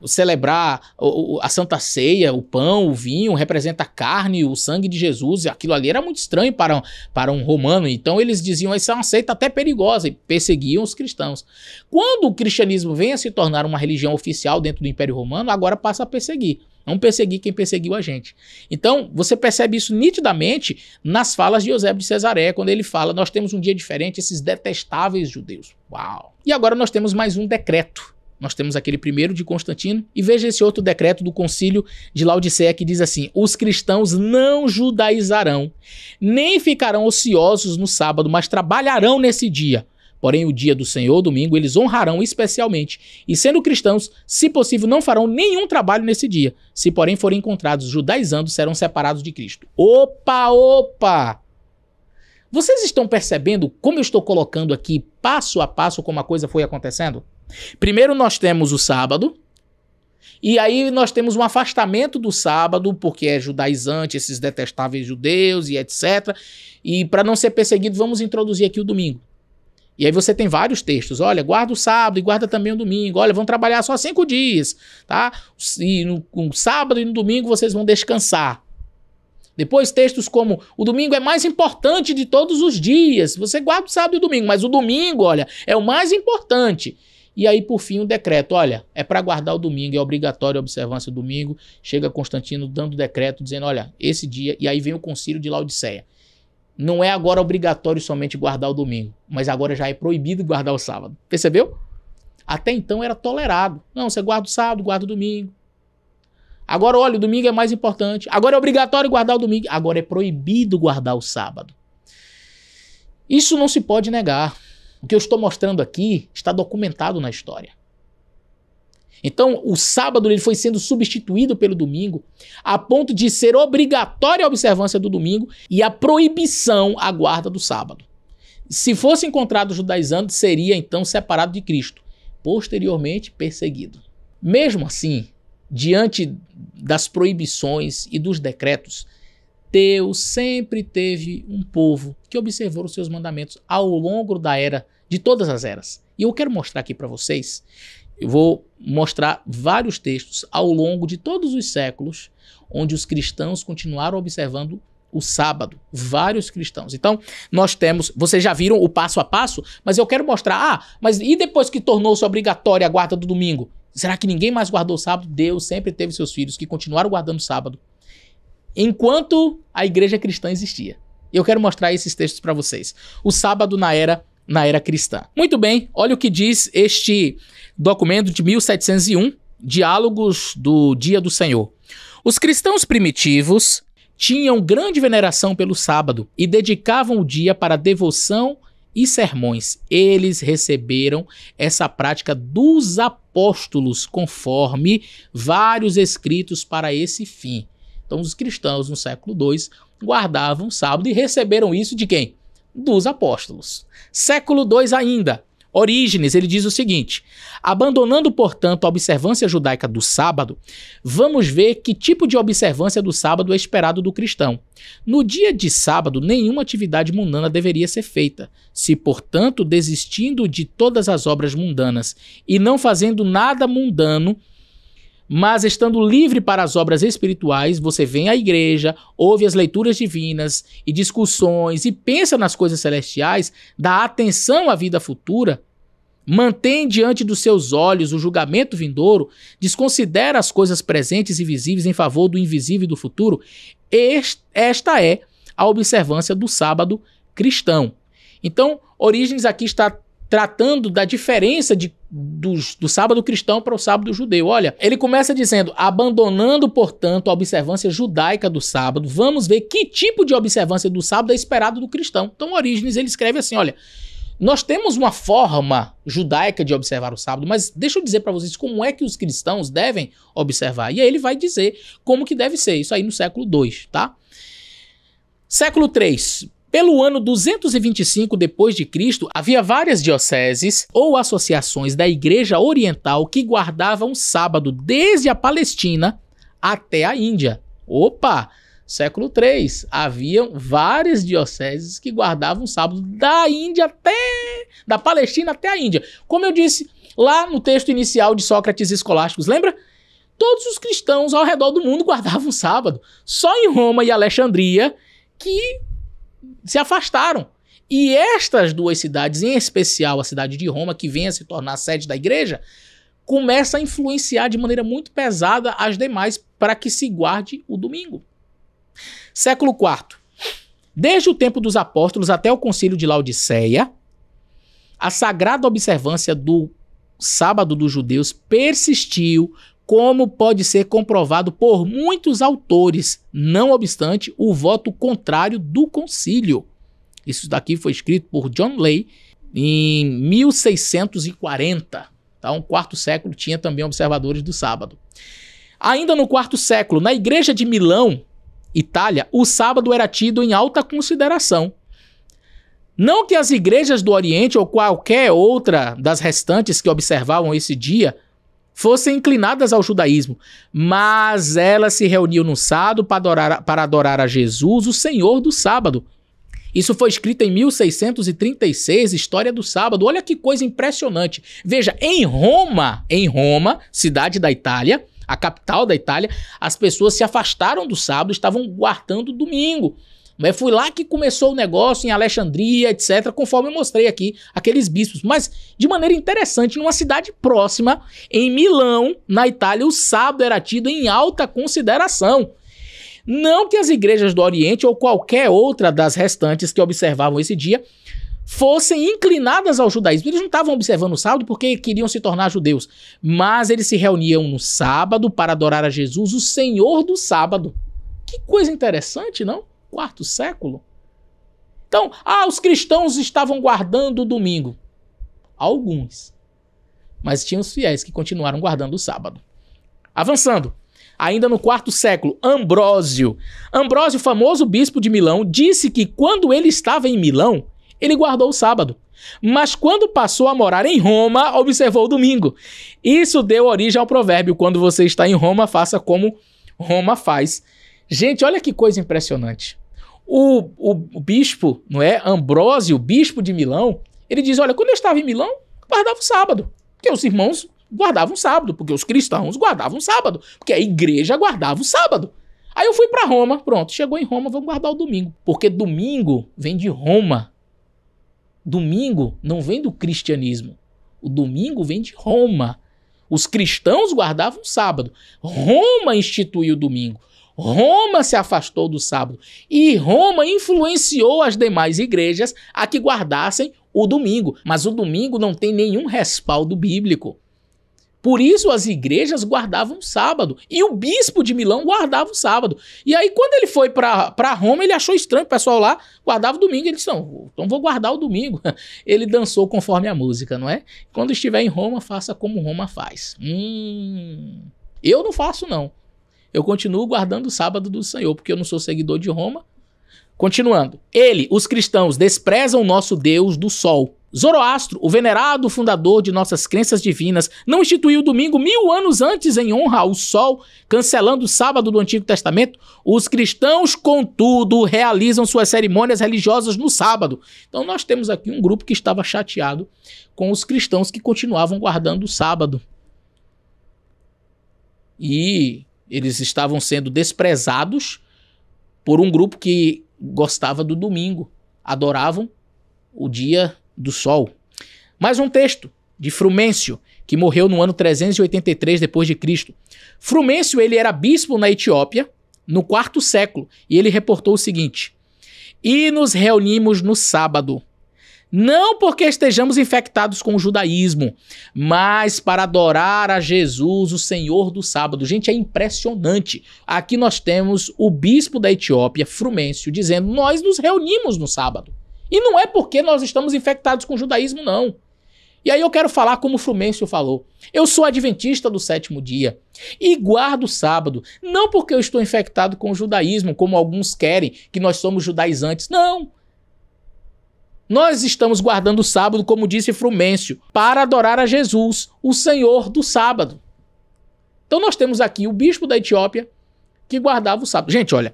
celebrar a Santa Ceia, o pão, o vinho, representa a carne, o sangue de Jesus, e aquilo ali era muito estranho para um romano, então eles diziam, isso é uma seita até perigosa, e perseguiam os cristãos. Quando o cristianismo vem a se tornar uma religião oficial dentro do Império Romano, agora passa a perseguir. Não perseguir quem perseguiu a gente. Então, você percebe isso nitidamente nas falas de Eusébio de Cesareia, quando ele fala, nós temos um dia diferente, esses detestáveis judeus. Uau! E agora nós temos mais um decreto. Nós temos aquele primeiro de Constantino, e veja esse outro decreto do concílio de Laodiceia que diz assim, os cristãos não judaizarão, nem ficarão ociosos no sábado, mas trabalharão nesse dia. Porém, o dia do Senhor, domingo, eles honrarão especialmente. E sendo cristãos, se possível, não farão nenhum trabalho nesse dia. Se, porém, forem encontrados judaizando, serão separados de Cristo. Opa, opa! Vocês estão percebendo como eu estou colocando aqui, passo a passo, como a coisa foi acontecendo? Primeiro nós temos o sábado, E aí nós temos um afastamento do sábado, porque é judaizante, esses detestáveis judeus e etc. E para não ser perseguido, vamos introduzir aqui o domingo. E aí você tem vários textos. Olha, guarda o sábado e guarda também o domingo. Olha, vão trabalhar só 5 dias, tá? E no sábado e no domingo vocês vão descansar. Depois textos como o domingo é mais importante de todos os dias. Você guarda o sábado e o domingo, mas o domingo, olha, é o mais importante. E aí, por fim, o decreto. Olha, é para guardar o domingo, é obrigatório a observância do domingo. Chega Constantino dando decreto, dizendo, olha, esse dia... E aí vem o concílio de Laodiceia. Não é agora obrigatório somente guardar o domingo, mas agora já é proibido guardar o sábado. Percebeu? Até então era tolerado. Não, você guarda o sábado, guarda o domingo. Agora, olha, o domingo é mais importante. Agora é obrigatório guardar o domingo. Agora é proibido guardar o sábado. Isso não se pode negar. O que eu estou mostrando aqui está documentado na história. Então, o sábado ele foi sendo substituído pelo domingo a ponto de ser obrigatória a observância do domingo e a proibição à guarda do sábado. Se fosse encontrado judaizando, seria então separado de Cristo, posteriormente perseguido. Mesmo assim, diante das proibições e dos decretos, Deus sempre teve um povo que observou os seus mandamentos ao longo da era, de todas as eras. E eu quero mostrar aqui para vocês, eu vou mostrar vários textos ao longo de todos os séculos, onde os cristãos continuaram observando o sábado, vários cristãos. Então, nós temos, vocês já viram o passo a passo, mas eu quero mostrar, mas e depois que tornou-se obrigatória a guarda do domingo? Será que ninguém mais guardou o sábado? Deus sempre teve seus filhos que continuaram guardando o sábado, enquanto a igreja cristã existia. Eu quero mostrar esses textos para vocês. O sábado na era cristã. Muito bem, olha o que diz este documento de 1701, Diálogos do Dia do Senhor. Os cristãos primitivos tinham grande veneração pelo sábado e dedicavam o dia para devoção e sermões. Eles receberam essa prática dos apóstolos, conforme vários escritos para esse fim. Então, os cristãos no século II guardavam o sábado e receberam isso de quem? Dos apóstolos. Século II ainda, Orígenes, ele diz o seguinte: abandonando, portanto, a observância judaica do sábado, vamos ver que tipo de observância do sábado é esperado do cristão. No dia de sábado, nenhuma atividade mundana deveria ser feita. Se, portanto, desistindo de todas as obras mundanas e não fazendo nada mundano, mas estando livre para as obras espirituais, você vem à igreja, ouve as leituras divinas e discussões e pensa nas coisas celestiais, dá atenção à vida futura, mantém diante dos seus olhos o julgamento vindouro, desconsidera as coisas presentes e visíveis em favor do invisível e do futuro. Esta é a observância do sábado cristão. Então, Orígenes aqui está tratando da diferença do sábado cristão para o sábado judeu. Olha, ele começa dizendo, abandonando, portanto, a observância judaica do sábado, vamos ver que tipo de observância do sábado é esperado do cristão. Então, Orígenes, ele escreve assim, olha, nós temos uma forma judaica de observar o sábado, mas deixa eu dizer para vocês como é que os cristãos devem observar. E aí ele vai dizer como que deve ser, isso aí no século II, tá? Século III. Pelo ano 225 depois de Cristo, havia várias dioceses ou associações da Igreja Oriental que guardavam o sábado desde a Palestina até a Índia. Opa! Século III, haviam várias dioceses que guardavam o sábado da Palestina até a Índia. Como eu disse lá no texto inicial de Sócrates e Escolásticos, lembra? Todos os cristãos ao redor do mundo guardavam o sábado. Só em Roma e Alexandria que se afastaram. E estas duas cidades, em especial a cidade de Roma, que vem a se tornar a sede da igreja, começa a influenciar de maneira muito pesada as demais para que se guarde o domingo. Século IV. Desde o tempo dos apóstolos até o concílio de Laodiceia, a sagrada observância do sábado dos judeus persistiu, como pode ser comprovado por muitos autores, não obstante o voto contrário do concílio. Isso daqui foi escrito por John Lay em 1640. Tá? O quarto século tinha também observadores do sábado. Ainda no quarto século, na igreja de Milão, Itália, o sábado era tido em alta consideração. Não que as igrejas do Oriente ou qualquer outra das restantes que observavam esse dia fossem inclinadas ao judaísmo, mas elas se reuniam no sábado para adorar a Jesus, o Senhor do sábado. Isso foi escrito em 1636, História do Sábado. Olha que coisa impressionante. Veja, em Roma, cidade da Itália, a capital da Itália, as pessoas se afastaram do sábado, estavam guardando o domingo. Mas foi lá que começou o negócio, em Alexandria, etc., conforme eu mostrei aqui, aqueles bispos. Mas, de maneira interessante, numa cidade próxima, em Milão, na Itália, o sábado era tido em alta consideração. Não que as igrejas do Oriente ou qualquer outra das restantes que observavam esse dia fossem inclinadas ao judaísmo. Eles não estavam observando o sábado porque queriam se tornar judeus, mas eles se reuniam no sábado para adorar a Jesus, o Senhor do sábado. Que coisa interessante, não? Quarto século. Então, os cristãos estavam guardando o domingo. Alguns. Mas tinha os fiéis que continuaram guardando o sábado. Avançando. Ainda no quarto século, Ambrósio, famoso bispo de Milão, disse que quando ele estava em Milão, ele guardou o sábado. Mas quando passou a morar em Roma, observou o domingo. Isso deu origem ao provérbio: quando você está em Roma, faça como Roma faz. Gente, olha que coisa impressionante. O bispo, não é? Ambrósio, bispo de Milão, ele diz: olha, quando eu estava em Milão, guardava o sábado. Porque os irmãos guardavam sábado, porque os cristãos guardavam sábado, porque a igreja guardava o sábado. Aí eu fui para Roma, pronto, chegou em Roma, vamos guardar o domingo. Porque domingo vem de Roma. Domingo não vem do cristianismo. O domingo vem de Roma. Os cristãos guardavam o sábado. Roma instituiu o domingo. Roma se afastou do sábado. E Roma influenciou as demais igrejas a que guardassem o domingo. Mas o domingo não tem nenhum respaldo bíblico. Por isso as igrejas guardavam o sábado. E o bispo de Milão guardava o sábado. E aí quando ele foi para Roma, ele achou estranho, o pessoal lá guardava o domingo. Ele disse: não, então vou guardar o domingo. Ele dançou conforme a música, não é? Quando estiver em Roma, faça como Roma faz. Eu não faço, não. Eu continuo guardando o sábado do Senhor, porque eu não sou seguidor de Roma. Continuando. Os cristãos, desprezam o nosso Deus do sol. Zoroastro, o venerado fundador de nossas crenças divinas, não instituiu o domingo 1000 anos antes em honra ao sol, cancelando o sábado do Antigo Testamento? Os cristãos, contudo, realizam suas cerimônias religiosas no sábado. Então nós temos aqui um grupo que estava chateado com os cristãos que continuavam guardando o sábado. E eles estavam sendo desprezados por um grupo que gostava do domingo, adoravam o dia do sol. Mais um texto de Frumêncio, que morreu no ano 383 d.C. Frumêncio, ele era bispo na Etiópia no quarto século, e ele reportou o seguinte: e nos reunimos no sábado, não porque estejamos infectados com o judaísmo, mas para adorar a Jesus, o Senhor do sábado. Gente, é impressionante. Aqui nós temos o bispo da Etiópia, Frumêncio, dizendo: nós nos reunimos no sábado. E não é porque nós estamos infectados com o judaísmo, não. E aí eu quero falar como Frumêncio falou. Eu sou adventista do sétimo dia e guardo o sábado, não porque eu estou infectado com o judaísmo, como alguns querem, que nós somos judaizantes. Não. Nós estamos guardando o sábado, como disse Frumêncio, para adorar a Jesus, o Senhor do sábado. Então nós temos aqui o bispo da Etiópia que guardava o sábado. Gente, olha,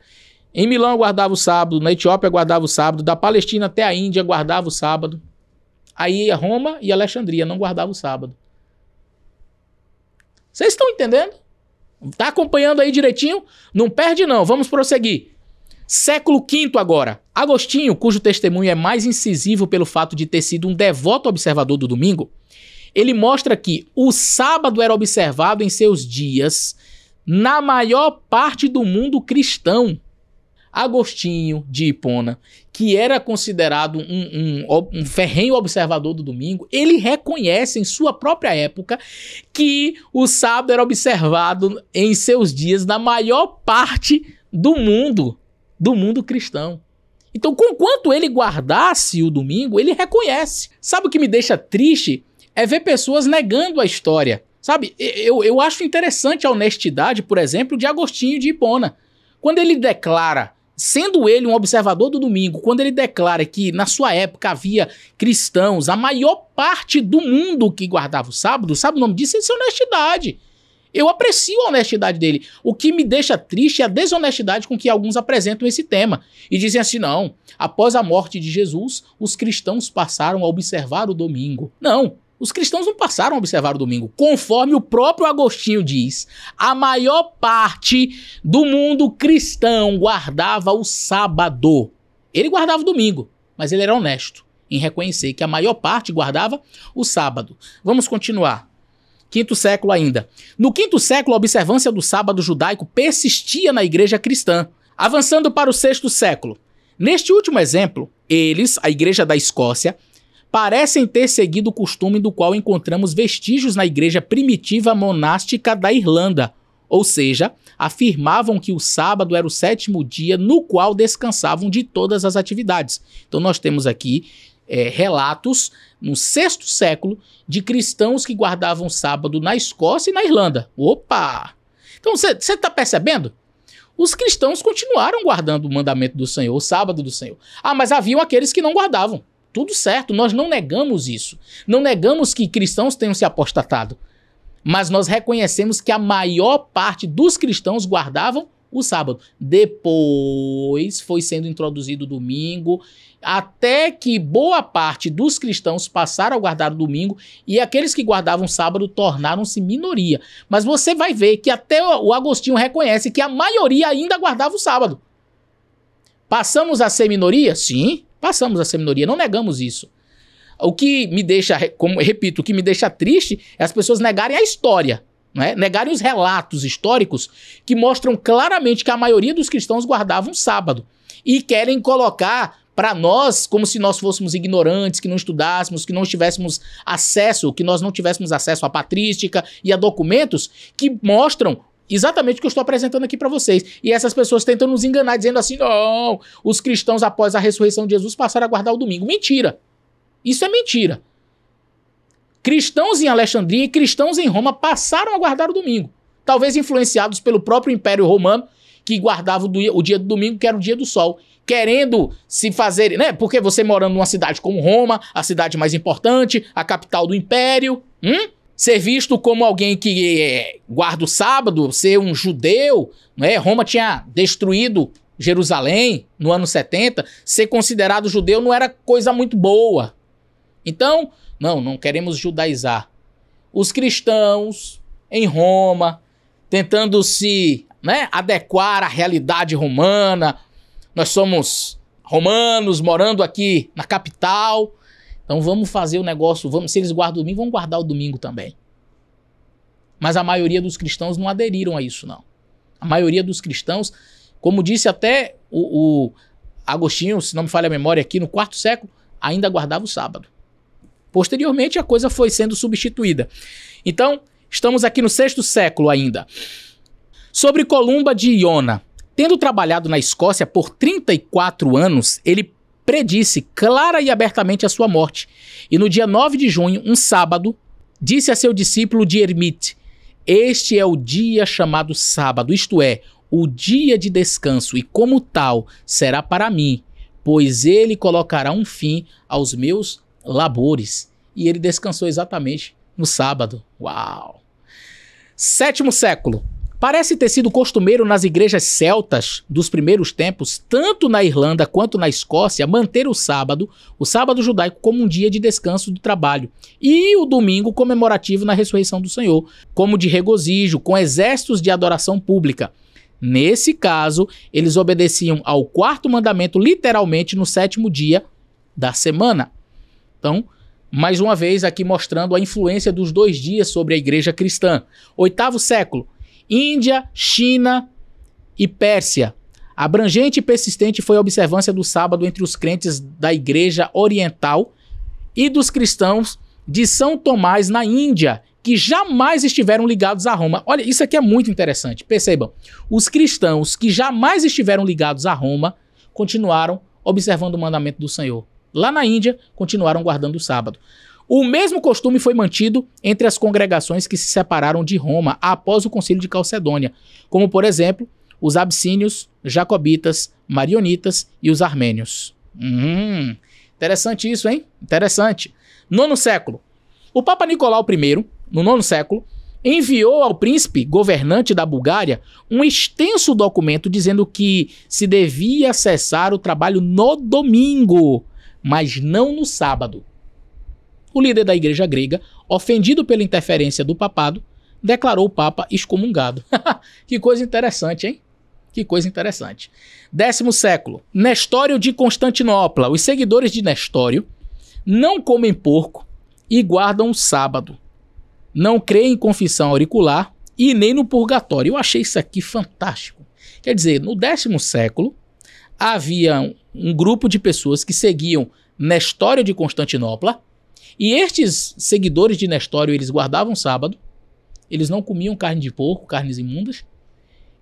em Milão guardava o sábado, na Etiópia guardava o sábado, da Palestina até a Índia guardava o sábado. Aí Roma e Alexandria não guardavam o sábado. Vocês estão entendendo? Tá acompanhando aí direitinho? Não perde não, vamos prosseguir. Século V agora. Agostinho, cujo testemunho é mais incisivo pelo fato de ter sido um devoto observador do domingo, ele mostra que o sábado era observado em seus dias na maior parte do mundo cristão. Agostinho de Hipona, que era considerado um ferrenho observador do domingo, ele reconhece em sua própria época que o sábado era observado em seus dias na maior parte do mundo cristão. Então, conquanto ele guardasse o domingo, ele reconhece. Sabe o que me deixa triste? É ver pessoas negando a história. Sabe, eu acho interessante a honestidade, por exemplo, de Agostinho de Hipona. Quando ele declara Sendo ele um observador do domingo, quando ele declara que na sua época havia cristãos, a maior parte do mundo que guardava o sábado, sabe o nome disso? Isso é honestidade. Eu aprecio a honestidade dele. O que me deixa triste é a desonestidade com que alguns apresentam esse tema. E dizem assim, não, após a morte de Jesus, os cristãos passaram a observar o domingo. Não, os cristãos não passaram a observar o domingo. Conforme o próprio Agostinho diz, a maior parte do mundo cristão guardava o sábado. Ele guardava o domingo, mas ele era honesto em reconhecer que a maior parte guardava o sábado. Vamos continuar. Quinto século ainda. No quinto século, a observância do sábado judaico persistia na igreja cristã. Avançando para o sexto século. Neste último exemplo, eles, a igreja da Escócia, parecem ter seguido o costume do qual encontramos vestígios na igreja primitiva monástica da Irlanda, ou seja, afirmavam que o sábado era o sétimo dia no qual descansavam de todas as atividades. Então nós temos aqui relatos no sexto século de cristãos que guardavam o sábado na Escócia e na Irlanda. Opa! Então você está percebendo? Os cristãos continuaram guardando o mandamento do Senhor, o sábado do Senhor. Ah, mas haviam aqueles que não guardavam. Tudo certo, nós não negamos isso. Não negamos que cristãos tenham se apostatado. Mas nós reconhecemos que a maior parte dos cristãos guardavam o sábado. Depois foi sendo introduzido o domingo, até que boa parte dos cristãos passaram a guardar o domingo e aqueles que guardavam o sábado tornaram-se minoria. Mas você vai ver que até o Agostinho reconhece que a maioria ainda guardava o sábado. Passamos a ser minoria? Sim. Passamos a ser minoria, não negamos isso. O que me deixa, como repito, o que me deixa triste é as pessoas negarem a história, né? Negarem os relatos históricos que mostram claramente que a maioria dos cristãos guardavam sábado e querem colocar para nós como se nós fôssemos ignorantes, que não estudássemos, que não tivéssemos acesso, que nós não tivéssemos acesso à patrística e a documentos que mostram exatamente o que eu estou apresentando aqui para vocês. E essas pessoas tentam nos enganar, dizendo assim, não, os cristãos após a ressurreição de Jesus passaram a guardar o domingo. Mentira. Isso é mentira. Cristãos em Alexandria e cristãos em Roma passaram a guardar o domingo. Talvez influenciados pelo próprio Império Romano, que guardava o dia do domingo, que era o dia do sol. Querendo se fazer, né? Porque você morando numa cidade como Roma, a cidade mais importante, a capital do Império, ser visto como alguém que guarda o sábado, ser um judeu, né? Roma tinha destruído Jerusalém no ano 70, ser considerado judeu não era coisa muito boa. Então, não queremos judaizar. Os cristãos em Roma, tentando se, né, adequar à realidade romana, nós somos romanos morando aqui na capital, então vamos fazer o negócio, se eles guardam o domingo, vamos guardar o domingo também. Mas a maioria dos cristãos não aderiram a isso, não. A maioria dos cristãos, como disse até o Agostinho, se não me falha a memória aqui, no quarto século, ainda guardava o sábado. Posteriormente, a coisa foi sendo substituída. Então, estamos aqui no sexto século ainda. Sobre Columba de Iona. Tendo trabalhado na Escócia por 34 anos, ele predisse clara e abertamente a sua morte. E no dia 9 de junho, um sábado, disse a seu discípulo Diarmid: este é o dia chamado sábado, isto é, o dia de descanso, e como tal será para mim, pois ele colocará um fim aos meus labores. E ele descansou exatamente no sábado. Uau! Sétimo século. Parece ter sido costumeiro nas igrejas celtas dos primeiros tempos, tanto na Irlanda quanto na Escócia, manter o sábado judaico, como um dia de descanso do trabalho, e o domingo comemorativo na ressurreição do Senhor, como de regozijo, com exércitos de adoração pública. Nesse caso, eles obedeciam ao quarto mandamento literalmente no sétimo dia da semana. Então, mais uma vez aqui mostrando a influência dos 2 dias sobre a igreja cristã. Oitavo século. Índia, China e Pérsia. Abrangente e persistente foi a observância do sábado entre os crentes da igreja oriental e dos cristãos de São Tomás na Índia, que jamais estiveram ligados a Roma. Olha, isso aqui é muito interessante. Percebam, os cristãos que jamais estiveram ligados a Roma continuaram observando o mandamento do Senhor. Lá na Índia, continuaram guardando o sábado. O mesmo costume foi mantido entre as congregações que se separaram de Roma após o Concílio de Calcedônia, como, por exemplo, os abissínios, jacobitas, marionitas e os armênios. Interessante isso, hein? Interessante. 9º século. O Papa Nicolau I, no 9º século, enviou ao príncipe governante da Bulgária um extenso documento dizendo que se devia cessar o trabalho no domingo, mas não no sábado. O líder da igreja grega, ofendido pela interferência do papado, declarou o Papa excomungado. Que coisa interessante, hein? Que coisa interessante. 10º século. Nestório de Constantinopla. Os seguidores de Nestório não comem porco e guardam o sábado. Não creem em confissão auricular e nem no purgatório. Eu achei isso aqui fantástico. Quer dizer, no 10º século, havia um grupo de pessoas que seguiam Nestório de Constantinopla, e estes seguidores de Nestório, eles guardavam sábado, eles não comiam carne de porco, carnes imundas,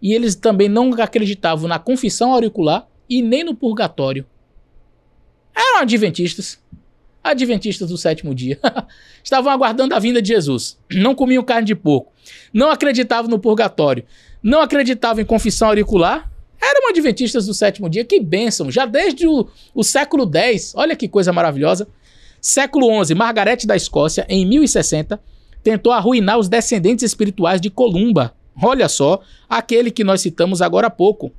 e eles também não acreditavam na confissão auricular e nem no purgatório. Eram adventistas. Adventistas do 7º dia. Estavam aguardando a vinda de Jesus. Não comiam carne de porco. Não acreditavam no purgatório. Não acreditavam em confissão auricular. Eram adventistas do 7º dia. Que bênção. Já desde o século X. Olha que coisa maravilhosa. Século XI. Margarete da Escócia, em 1060, tentou arruinar os descendentes espirituais de Columba. Olha só, aquele que nós citamos agora há pouco.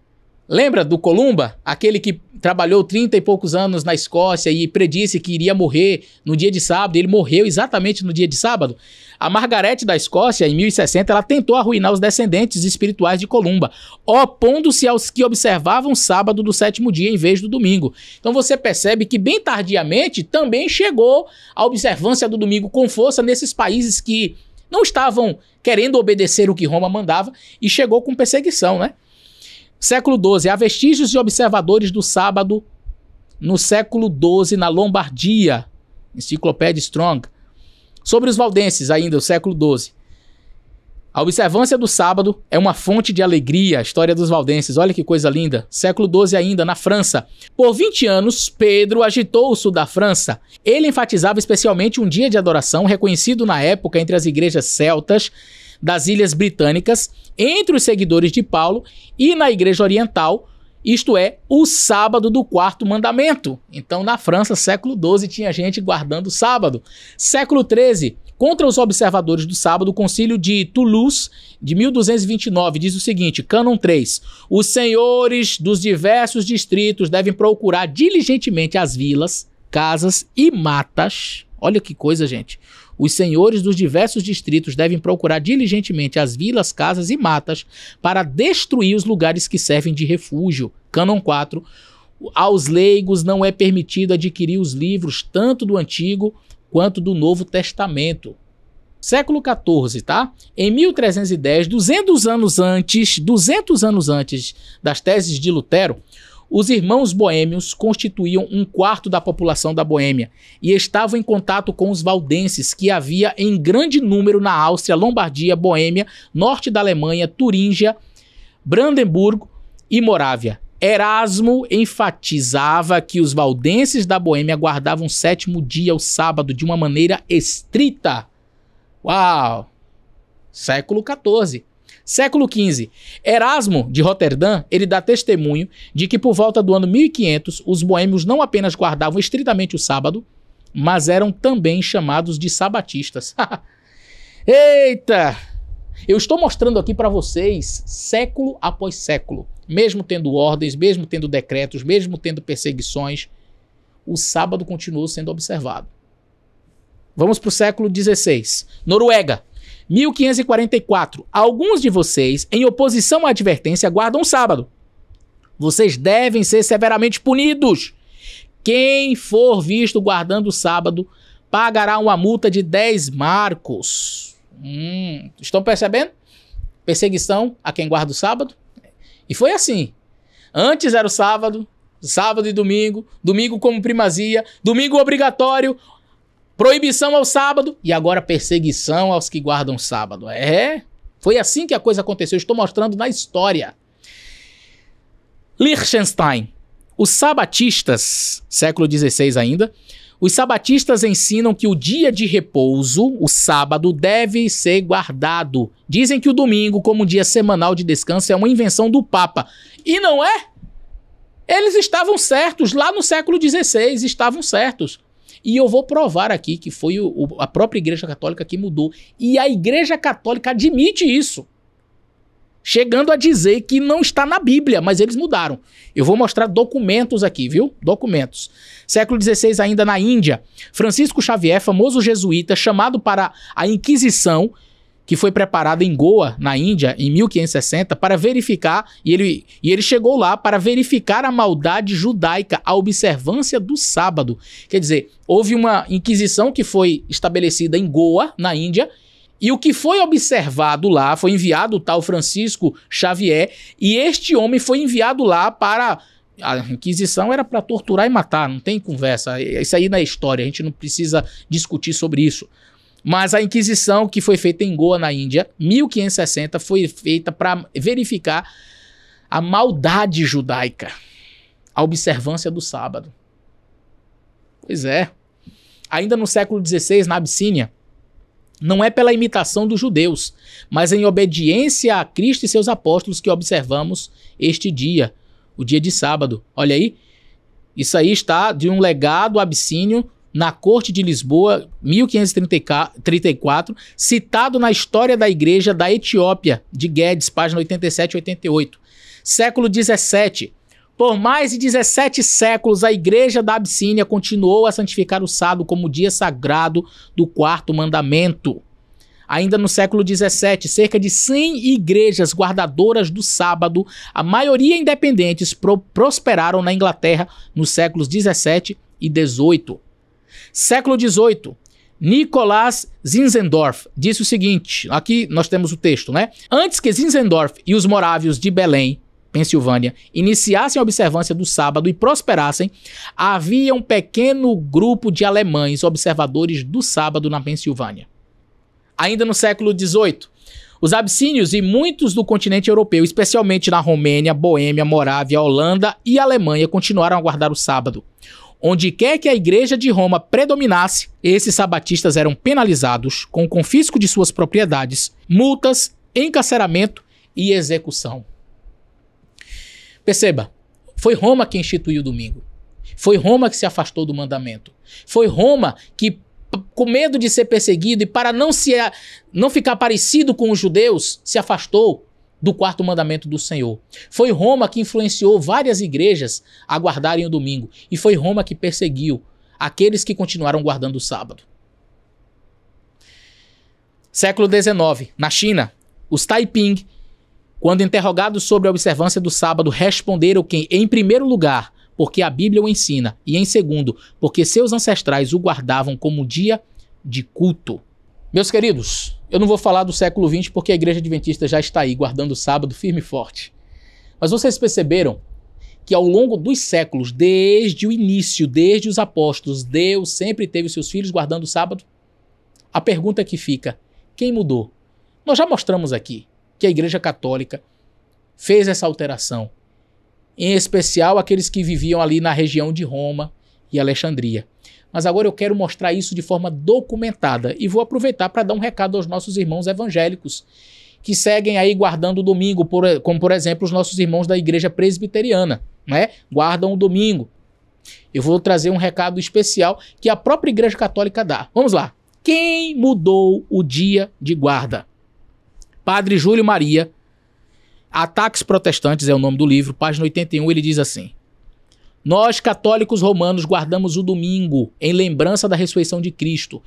Lembra do Columba? Aquele que trabalhou 30 e poucos anos na Escócia e predisse que iria morrer no dia de sábado, e ele morreu exatamente no dia de sábado. A Margarete da Escócia, em 1060, ela tentou arruinar os descendentes espirituais de Columba, opondo-se aos que observavam o sábado do 7º dia em vez do domingo. Então você percebe que bem tardiamente também chegou a observância do domingo com força nesses países que não estavam querendo obedecer o que Roma mandava, e chegou com perseguição, né? Século XII. Há vestígios de observadores do sábado no século XII na Lombardia. Enciclopédia Strong. Sobre os valdenses ainda, o século XII. A observância do sábado é uma fonte de alegria. A história dos valdenses. Olha que coisa linda. Século XII ainda, na França. Por 20 anos, Pedro agitou o sul da França. Ele enfatizava especialmente um dia de adoração reconhecido na época entre as igrejas celtas das Ilhas Britânicas, entre os seguidores de Paulo, e na Igreja Oriental, isto é, o sábado do 4º mandamento. Então, na França, século XII, tinha gente guardando o sábado. Século XIII, contra os observadores do sábado, o Concílio de Toulouse, de 1229, diz o seguinte, Cânon 3, os senhores dos diversos distritos devem procurar diligentemente as vilas, casas e matas. Olha que coisa, gente. Os senhores dos diversos distritos devem procurar diligentemente as vilas, casas e matas para destruir os lugares que servem de refúgio. Cânon 4. Aos leigos não é permitido adquirir os livros tanto do Antigo quanto do Novo Testamento. Século XIV, tá? Em 1310, 200 anos antes das teses de Lutero, os irmãos boêmios constituíam 1/4 da população da Boêmia e estavam em contato com os valdenses, que havia em grande número na Áustria, Lombardia, Boêmia, norte da Alemanha, Turíngia, Brandemburgo e Morávia. Erasmo enfatizava que os valdenses da Boêmia guardavam o 7º dia, o sábado, de uma maneira estrita. Uau! Século XIV. Século XV. Erasmo, de Roterdã, ele dá testemunho de que por volta do ano 1500, os boêmios não apenas guardavam estritamente o sábado, mas eram também chamados de sabatistas. Eita! Eu estou mostrando aqui para vocês, século após século, mesmo tendo ordens, mesmo tendo decretos, mesmo tendo perseguições, o sábado continuou sendo observado. Vamos para o século XVI. Noruega. 1544. Alguns de vocês, em oposição à advertência, guardam o sábado. Vocês devem ser severamente punidos. Quem for visto guardando o sábado pagará uma multa de 10 marcos. Estão percebendo? Perseguição a quem guarda o sábado. E foi assim. Antes era o sábado, sábado e domingo, domingo como primazia, domingo obrigatório, proibição ao sábado e agora perseguição aos que guardam o sábado. Foi assim que a coisa aconteceu. Estou mostrando na história. Liechtenstein. Os sabatistas, século XVI ainda, Os sabatistas ensinam que o dia de repouso, o sábado, deve ser guardado. Dizem que o domingo, como dia semanal de descanso, é uma invenção do Papa. E não é? Eles estavam certos, lá no século XVI, estavam certos. E eu vou provar aqui que foi a própria Igreja Católica que mudou. E a Igreja Católica admite isso. Chegando a dizer que não está na Bíblia, mas eles mudaram. Eu vou mostrar documentos aqui, viu? Documentos. Século XVI, ainda na Índia, Francisco Xavier, famoso jesuíta, chamado para a Inquisição, que foi preparada em Goa, na Índia, em 1560, para verificar, e ele chegou lá para verificar a maldade judaica, a observância do sábado. Quer dizer, houve uma Inquisição que foi estabelecida em Goa, na Índia, e o que foi observado lá, foi enviado o tal Francisco Xavier, e este homem foi enviado lá para... A Inquisição era para torturar e matar, não tem conversa. Isso aí na história, a gente não precisa discutir sobre isso. Mas a Inquisição que foi feita em Goa, na Índia, 1560, foi feita para verificar a maldade judaica, a observância do sábado. Pois é. Ainda no século XVI, na Abissínia, não é pela imitação dos judeus, mas em obediência a Cristo e seus apóstolos que observamos este dia, o dia de sábado. Olha aí, isso aí está de um legado abissínio na corte de Lisboa, 1534, citado na História da Igreja da Etiópia, de Guedes, página 87 e 88. Século XVII. Por mais de 17 séculos, a Igreja da Abissínia continuou a santificar o sábado como dia sagrado do quarto mandamento. Ainda no século XVII, cerca de 100 igrejas guardadoras do sábado, a maioria independentes, prosperaram na Inglaterra nos séculos XVII e XVIII. Século XVIII, Nicholas Zinzendorf disse o seguinte, aqui nós temos o texto, né? Antes que Zinzendorf e os morávios de Belém, Pensilvânia, iniciassem a observância do sábado e prosperassem, havia um pequeno grupo de alemães observadores do sábado na Pensilvânia. Ainda no século XVIII, os abissínios e muitos do continente europeu, especialmente na Romênia, Boêmia, Morávia, Holanda e Alemanha, continuaram a guardar o sábado. Onde quer que a Igreja de Roma predominasse, esses sabatistas eram penalizados com o confisco de suas propriedades, multas, encarceramento e execução. Perceba, foi Roma que instituiu o domingo. Foi Roma que se afastou do mandamento. Foi Roma que, com medo de ser perseguido e para não ficar parecido com os judeus, se afastou do quarto mandamento do Senhor. Foi Roma que influenciou várias igrejas a guardarem o domingo. E foi Roma que perseguiu aqueles que continuaram guardando o sábado. Século XIX, na China, os Taiping, quando interrogados sobre a observância do sábado, responderam que, em primeiro lugar, porque a Bíblia o ensina, e em segundo, porque seus ancestrais o guardavam como dia de culto. Meus queridos, eu não vou falar do século XX porque a Igreja Adventista já está aí, guardando o sábado firme e forte. Mas vocês perceberam que ao longo dos séculos, desde o início, desde os apóstolos, Deus sempre teve os seus filhos guardando o sábado? A pergunta que fica, quem mudou? Nós já mostramos aqui que a Igreja Católica fez essa alteração, em especial aqueles que viviam ali na região de Roma e Alexandria. Mas agora eu quero mostrar isso de forma documentada e vou aproveitar para dar um recado aos nossos irmãos evangélicos que seguem aí guardando o domingo, como por exemplo os nossos irmãos da Igreja Presbiteriana, né? Guardam o domingo. Eu vou trazer um recado especial que a própria Igreja Católica dá. Vamos lá. Quem mudou o dia de guarda? Padre Júlio Maria, Ataques Protestantes é o nome do livro, página 81, ele diz assim: nós, católicos romanos, guardamos o domingo em lembrança da ressurreição de Cristo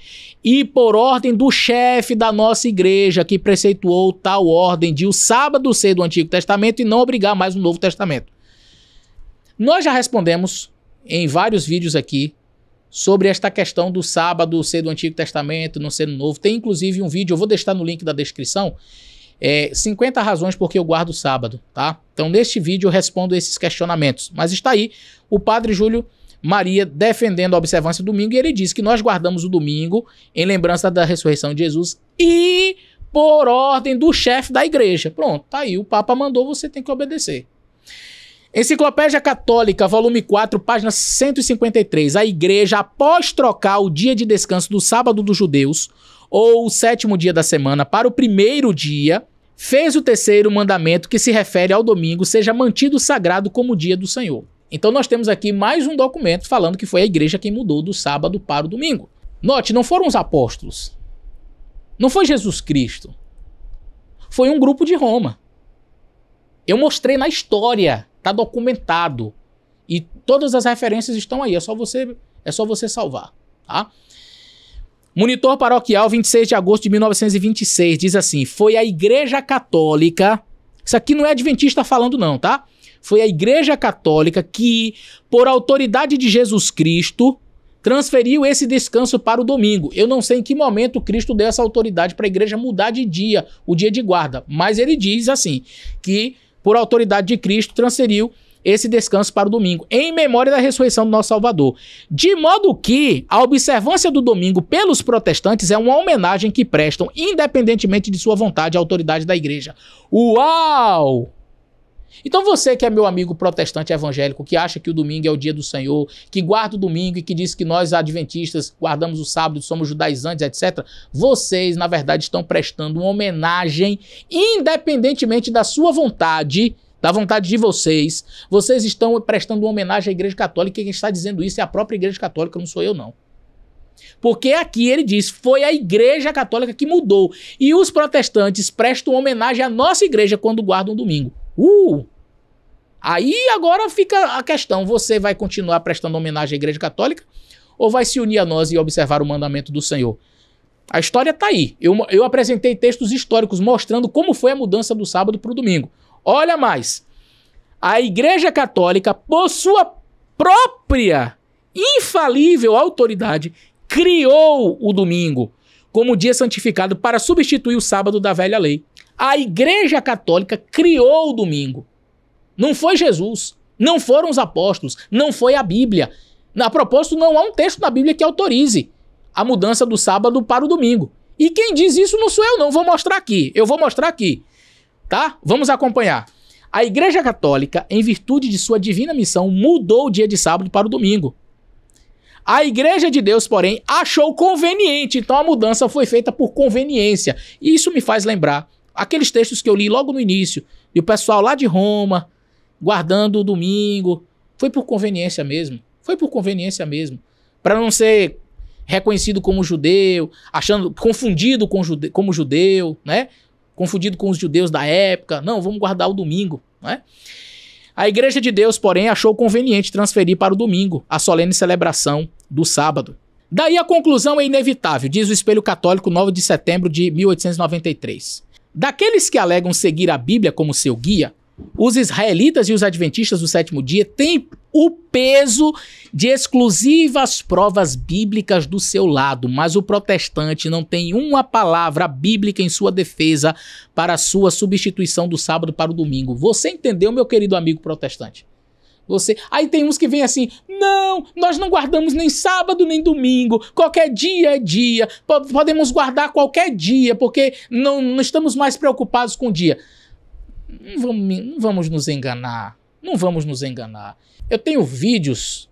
e por ordem do chefe da nossa igreja que preceituou tal ordem de o sábado ser do Antigo Testamento e não obrigar mais o Novo Testamento. Nós já respondemos em vários vídeos aqui sobre esta questão do sábado ser do Antigo Testamento, não ser do Novo. Tem inclusive um vídeo, eu vou deixar no link da descrição, 50 razões porque eu guardo o sábado, tá? Então neste vídeo eu respondo esses questionamentos. Mas está aí o Padre Júlio Maria defendendo a observância do domingo e ele diz que nós guardamos o domingo em lembrança da ressurreição de Jesus e por ordem do chefe da igreja. Pronto, tá aí, o Papa mandou, você tem que obedecer. Enciclopédia Católica, volume 4, página 153. A igreja, após trocar o dia de descanso do sábado dos judeus, ou o 7º dia da semana, para o 1º dia, fez o 3º mandamento que se refere ao domingo, seja mantido sagrado como dia do Senhor. Então nós temos aqui mais um documento falando que foi a igreja quem mudou do sábado para o domingo. Note, não foram os apóstolos. Não foi Jesus Cristo. Foi um grupo de Roma. Eu mostrei na história. Tá documentado. E todas as referências estão aí. É só você salvar, tá? Monitor Paroquial, 26 de agosto de 1926, diz assim: foi a Igreja Católica, isso aqui não é adventista falando não, tá? Foi a Igreja Católica que, por autoridade de Jesus Cristo, transferiu esse descanso para o domingo. Eu não sei em que momento Cristo deu essa autoridade para a igreja mudar de dia, o dia de guarda, mas ele diz assim, que por autoridade de Cristo, transferiu esse descanso para o domingo, em memória da ressurreição do nosso Salvador. De modo que a observância do domingo pelos protestantes é uma homenagem que prestam, independentemente de sua vontade, à autoridade da igreja. Uau! Então você que é meu amigo protestante evangélico, que acha que o domingo é o dia do Senhor, que guarda o domingo e que diz que nós adventistas guardamos o sábado, somos judaizantes, etc. Vocês, na verdade, estão prestando uma homenagem, independentemente da sua vontade, da vontade de vocês. Vocês estão prestando uma homenagem à Igreja Católica e quem está dizendo isso é a própria Igreja Católica, não sou eu não. Porque aqui ele diz, foi a Igreja Católica que mudou. E os protestantes prestam homenagem à nossa igreja quando guardam o domingo. Aí agora fica a questão, você vai continuar prestando homenagem à Igreja Católica ou vai se unir a nós e observar o mandamento do Senhor? A história está aí. Eu apresentei textos históricos mostrando como foi a mudança do sábado para o domingo. Olha mais, a Igreja Católica, por sua própria infalível autoridade, criou o domingo como dia santificado para substituir o sábado da velha lei. A Igreja Católica criou o domingo. Não foi Jesus, não foram os apóstolos, não foi a Bíblia. A propósito, não há um texto na Bíblia que autorize a mudança do sábado para o domingo. E quem diz isso não sou eu não, vou mostrar aqui. Eu vou mostrar aqui, tá? Vamos acompanhar. A Igreja Católica, em virtude de sua divina missão, mudou o dia de sábado para o domingo. A Igreja de Deus, porém, achou conveniente, então a mudança foi feita por conveniência. E isso me faz lembrar aqueles textos que eu li logo no início, e o pessoal lá de Roma, guardando o domingo, foi por conveniência mesmo. Foi por conveniência mesmo. Para não ser reconhecido como judeu, confundido como judeu, né? Confundido com os judeus da época. Não, vamos guardar o domingo, né? A Igreja de Deus, porém, achou conveniente transferir para o domingo a solene celebração do sábado. Daí a conclusão é inevitável, diz o Espelho Católico, 9 de setembro de 1893. Daqueles que alegam seguir a Bíblia como seu guia, os israelitas e os adventistas do 7º dia têm o peso de exclusivas provas bíblicas do seu lado, mas o protestante não tem uma palavra bíblica em sua defesa para a sua substituição do sábado para o domingo. Você entendeu, meu querido amigo protestante? Aí tem uns que vêm assim, não, nós não guardamos nem sábado nem domingo, qualquer dia é dia, podemos guardar qualquer dia, porque não estamos mais preocupados com o dia. Não vamos nos enganar, não vamos nos enganar. Eu tenho vídeos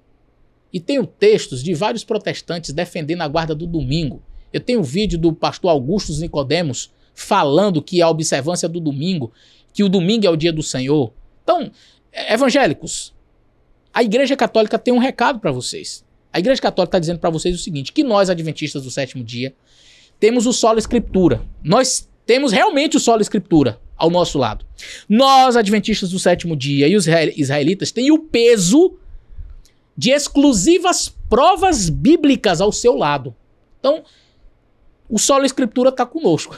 e tenho textos de vários protestantes defendendo a guarda do domingo. Eu tenho vídeo do pastor Augusto Nicodemos falando que a observância do domingo, que o domingo é o dia do Senhor. Então, evangélicos, a Igreja Católica tem um recado para vocês. A Igreja Católica está dizendo para vocês o seguinte, que nós, adventistas do 7º dia, temos o Sola Escritura. Nós temos realmente o Sola Escritura ao nosso lado. Nós, adventistas do 7º dia e os israelitas, têm o peso de exclusivas provas bíblicas ao seu lado. Então, o Sola Escritura está conosco.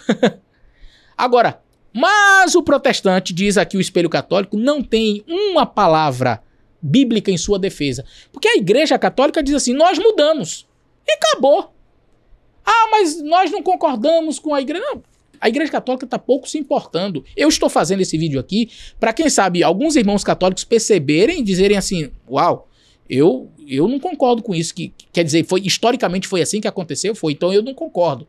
Agora, mas o protestante, diz aqui o Espelho Católico, não tem uma palavra bíblica em sua defesa. Porque a Igreja Católica diz assim, nós mudamos. E acabou. Ah, mas nós não concordamos com a Igreja. Não. A Igreja Católica está pouco se importando. Eu estou fazendo esse vídeo aqui para, quem sabe, alguns irmãos católicos perceberem e dizerem assim, uau, eu não concordo com isso. Quer dizer, historicamente foi assim que aconteceu? Foi, então eu não concordo.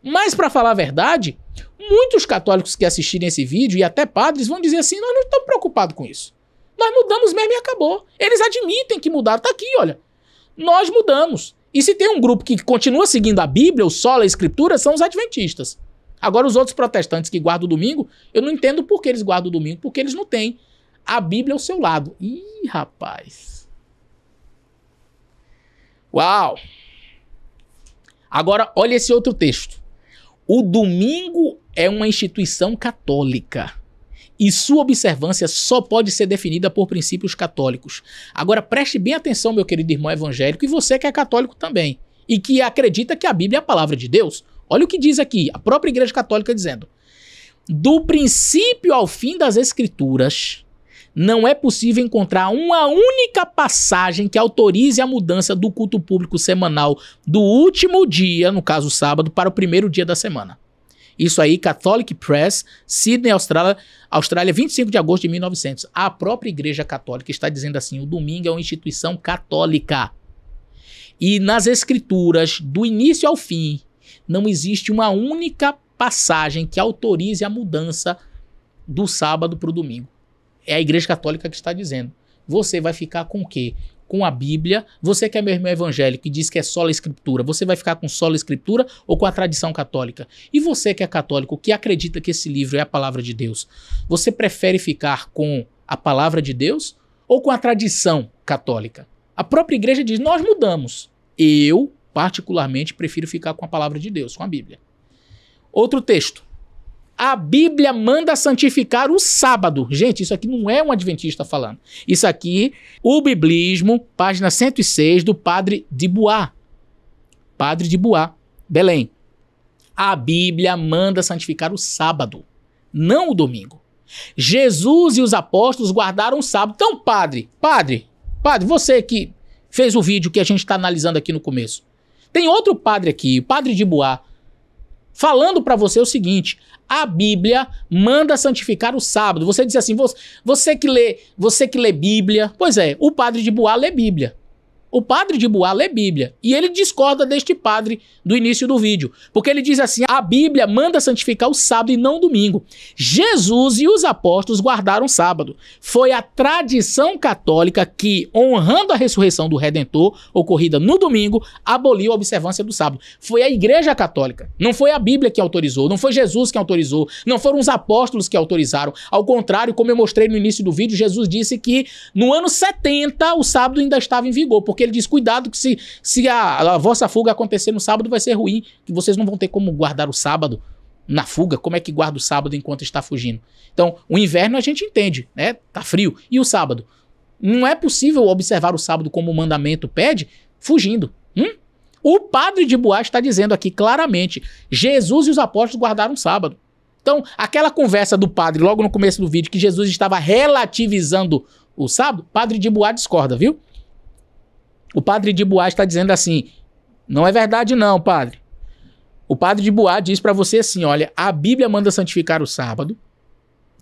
Mas, para falar a verdade, muitos católicos que assistirem esse vídeo, e até padres, vão dizer assim, nós não estamos preocupados com isso. Nós mudamos mesmo e acabou. Eles admitem que mudaram. Tá aqui, olha. Nós mudamos. E se tem um grupo que continua seguindo a Bíblia, o Sola Escritura, são os adventistas. Agora, os outros protestantes que guardam o domingo, eu não entendo por que eles guardam o domingo, porque eles não têm a Bíblia ao seu lado. Ih, rapaz. Uau! Agora, olha esse outro texto. O domingo é uma instituição católica e sua observância só pode ser definida por princípios católicos. Agora, preste bem atenção, meu querido irmão evangélico, e você que é católico também, e que acredita que a Bíblia é a palavra de Deus. Olha o que diz aqui, a própria Igreja Católica dizendo: do princípio ao fim das Escrituras, não é possível encontrar uma única passagem que autorize a mudança do culto público semanal do último dia, no caso sábado, para o primeiro dia da semana. Isso aí, Catholic Press, Sydney, Austrália, 25 de agosto de 1900. A própria Igreja Católica está dizendo assim: o domingo é uma instituição católica. E nas Escrituras, do início ao fim, não existe uma única passagem que autorize a mudança do sábado para o domingo. É a Igreja Católica que está dizendo. Você vai ficar com o quê? Com a Bíblia. Você que é meu irmão evangélico e diz que é sola escritura, você vai ficar com sola escritura ou com a tradição católica? E você que é católico, que acredita que esse livro é a palavra de Deus, você prefere ficar com a palavra de Deus ou com a tradição católica? A própria igreja diz: nós mudamos. Eu, particularmente, prefiro ficar com a palavra de Deus, com a Bíblia. Outro texto. A Bíblia manda santificar o sábado. Gente, isso aqui não é um adventista falando. Isso aqui, o Biblismo, página 106, do Padre de Bois. Padre de Bois, Belém. A Bíblia manda santificar o sábado, não o domingo. Jesus e os apóstolos guardaram o sábado. Então, padre, você que fez o vídeo que a gente está analisando aqui no começo, tem outro padre aqui, o Padre de Bois, falando para você o seguinte: a Bíblia manda santificar o sábado. Você diz assim: você que lê Bíblia. Pois é, o Padre de Bois lê Bíblia. O Padre de Bois lê Bíblia. E ele discorda deste padre do início do vídeo. Porque ele diz assim: a Bíblia manda santificar o sábado e não o domingo. Jesus e os apóstolos guardaram o sábado. Foi a tradição católica que, honrando a ressurreição do Redentor, ocorrida no domingo, aboliu a observância do sábado. Foi a Igreja Católica. Não foi a Bíblia que autorizou. Não foi Jesus que autorizou. Não foram os apóstolos que autorizaram. Ao contrário, como eu mostrei no início do vídeo, Jesus disse que no ano 70 o sábado ainda estava em vigor. Porque ele diz: cuidado que se a vossa fuga acontecer no sábado vai ser ruim, que vocês não vão ter como guardar o sábado na fuga. Como é que guarda o sábado enquanto está fugindo? Então, o inverno a gente entende, né? Tá frio. E o sábado? Não é possível observar o sábado como o mandamento pede, fugindo. O Padre de Bois está dizendo aqui claramente: Jesus e os apóstolos guardaram o sábado. Então, aquela conversa do padre logo no começo do vídeo, que Jesus estava relativizando o sábado, Padre de Bois discorda, viu? O Padre de Bois está dizendo assim: não é verdade não, padre. O Padre de Bois diz para você assim: olha, a Bíblia manda santificar o sábado,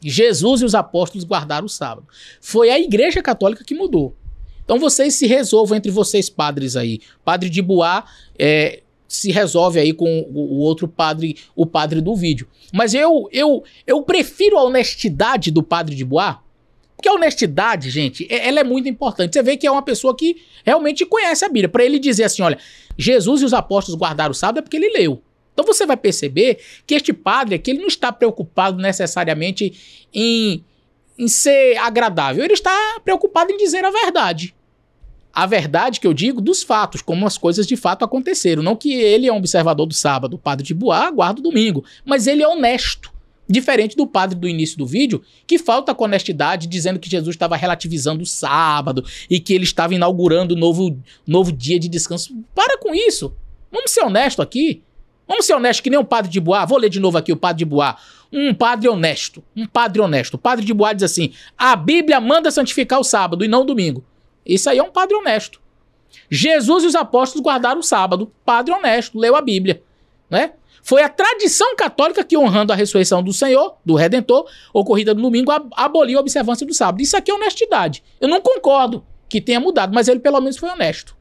Jesus e os apóstolos guardaram o sábado. Foi a Igreja Católica que mudou. Então vocês se resolvam entre vocês, padres aí. Padre de Bois se resolve aí com o outro padre, o padre do vídeo. Mas eu prefiro a honestidade do Padre de Bois. Porque a honestidade, gente, ela é muito importante. Você vê que é uma pessoa que realmente conhece a Bíblia. Para ele dizer assim: olha, Jesus e os apóstolos guardaram o sábado, é porque ele leu. Então você vai perceber que este padre aqui, ele não está preocupado necessariamente em ser agradável. Ele está preocupado em dizer a verdade. A verdade que eu digo dos fatos, como as coisas de fato aconteceram. Não que ele é um observador do sábado. O Padre de Bois guarda o domingo. Mas ele é honesto. Diferente do padre do início do vídeo, que falta com honestidade, dizendo que Jesus estava relativizando o sábado e que ele estava inaugurando um novo dia de descanso. Para com isso. Vamos ser honestos aqui. Vamos ser honestos que nem o Padre de Bois. Vou ler de novo aqui o Padre de Bois. Um padre honesto. Um padre honesto. O Padre de Bois diz assim: a Bíblia manda santificar o sábado e não o domingo. Isso aí é um padre honesto. Jesus e os apóstolos guardaram o sábado. Padre honesto. Leu a Bíblia. Né? Foi a tradição católica que, honrando a ressurreição do Senhor, do Redentor, ocorrida no domingo, aboliu a observância do sábado. Isso aqui é honestidade. Eu não concordo que tenha mudado, mas ele pelo menos foi honesto.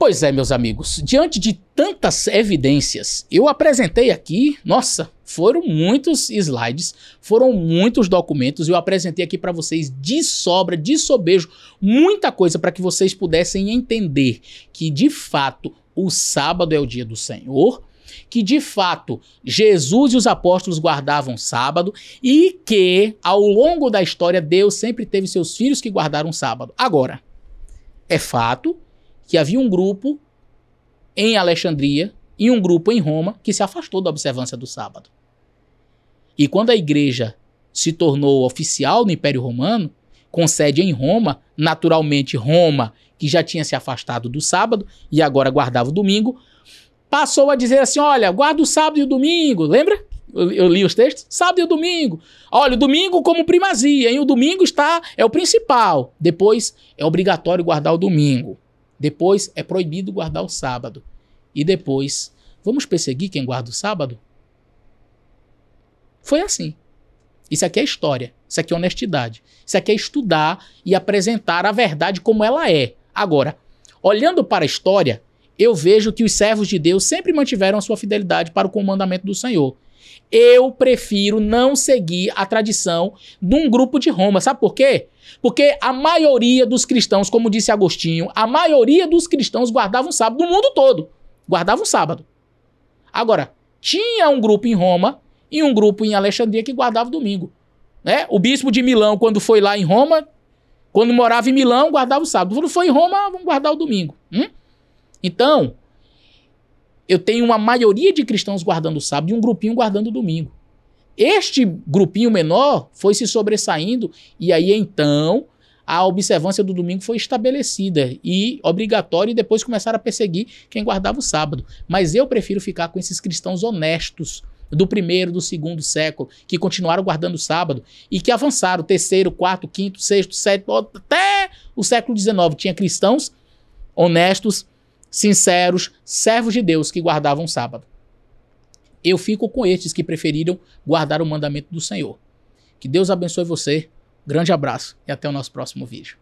Pois é, meus amigos, diante de tantas evidências, eu apresentei aqui, nossa, foram muitos slides, foram muitos documentos, eu apresentei aqui para vocês de sobra, de sobejo, muita coisa para que vocês pudessem entender que, de fato, o sábado é o dia do Senhor, que, de fato, Jesus e os apóstolos guardavam sábado e que, ao longo da história, Deus sempre teve seus filhos que guardaram sábado. Agora, é fato que havia um grupo em Alexandria e um grupo em Roma que se afastou da observância do sábado. E quando a igreja se tornou oficial no Império Romano, com sede em Roma, naturalmente Roma, que já tinha se afastado do sábado e agora guardava o domingo, passou a dizer assim, olha, guarda o sábado e o domingo, lembra? Eu li os textos, sábado e o domingo. Olha, o domingo como primazia, hein? O domingo é o principal. Depois é obrigatório guardar o domingo. Depois é proibido guardar o sábado. E depois, vamos perseguir quem guarda o sábado? Foi assim. Isso aqui é história. Isso aqui é honestidade. Isso aqui é estudar e apresentar a verdade como ela é. Agora, olhando para a história, eu vejo que os servos de Deus sempre mantiveram a sua fidelidade para o comandamento do Senhor. Eu prefiro não seguir a tradição de um grupo de Roma. Sabe por quê? Porque a maioria dos cristãos, como disse Agostinho, a maioria dos cristãos guardavam sábado no mundo todo. Guardavam sábado. Agora, tinha um grupo em Roma e um grupo em Alexandria que guardava domingo. Né? O bispo de Milão, quando foi lá em Roma, quando morava em Milão, guardava o sábado. Quando foi em Roma, vamos guardar o domingo. Então, eu tenho uma maioria de cristãos guardando o sábado e um grupinho guardando o domingo. Este grupinho menor foi se sobressaindo e aí então a observância do domingo foi estabelecida e obrigatória e depois começaram a perseguir quem guardava o sábado. Mas eu prefiro ficar com esses cristãos honestos do primeiro, do segundo século, que continuaram guardando o sábado e que avançaram, terceiro, quarto, quinto, sexto, sétimo, até o século XIX. Tinha cristãos honestos, sinceros, servos de Deus que guardavam o sábado. Eu fico com estes que preferiram guardar o mandamento do Senhor. Que Deus abençoe você. Grande abraço e até o nosso próximo vídeo.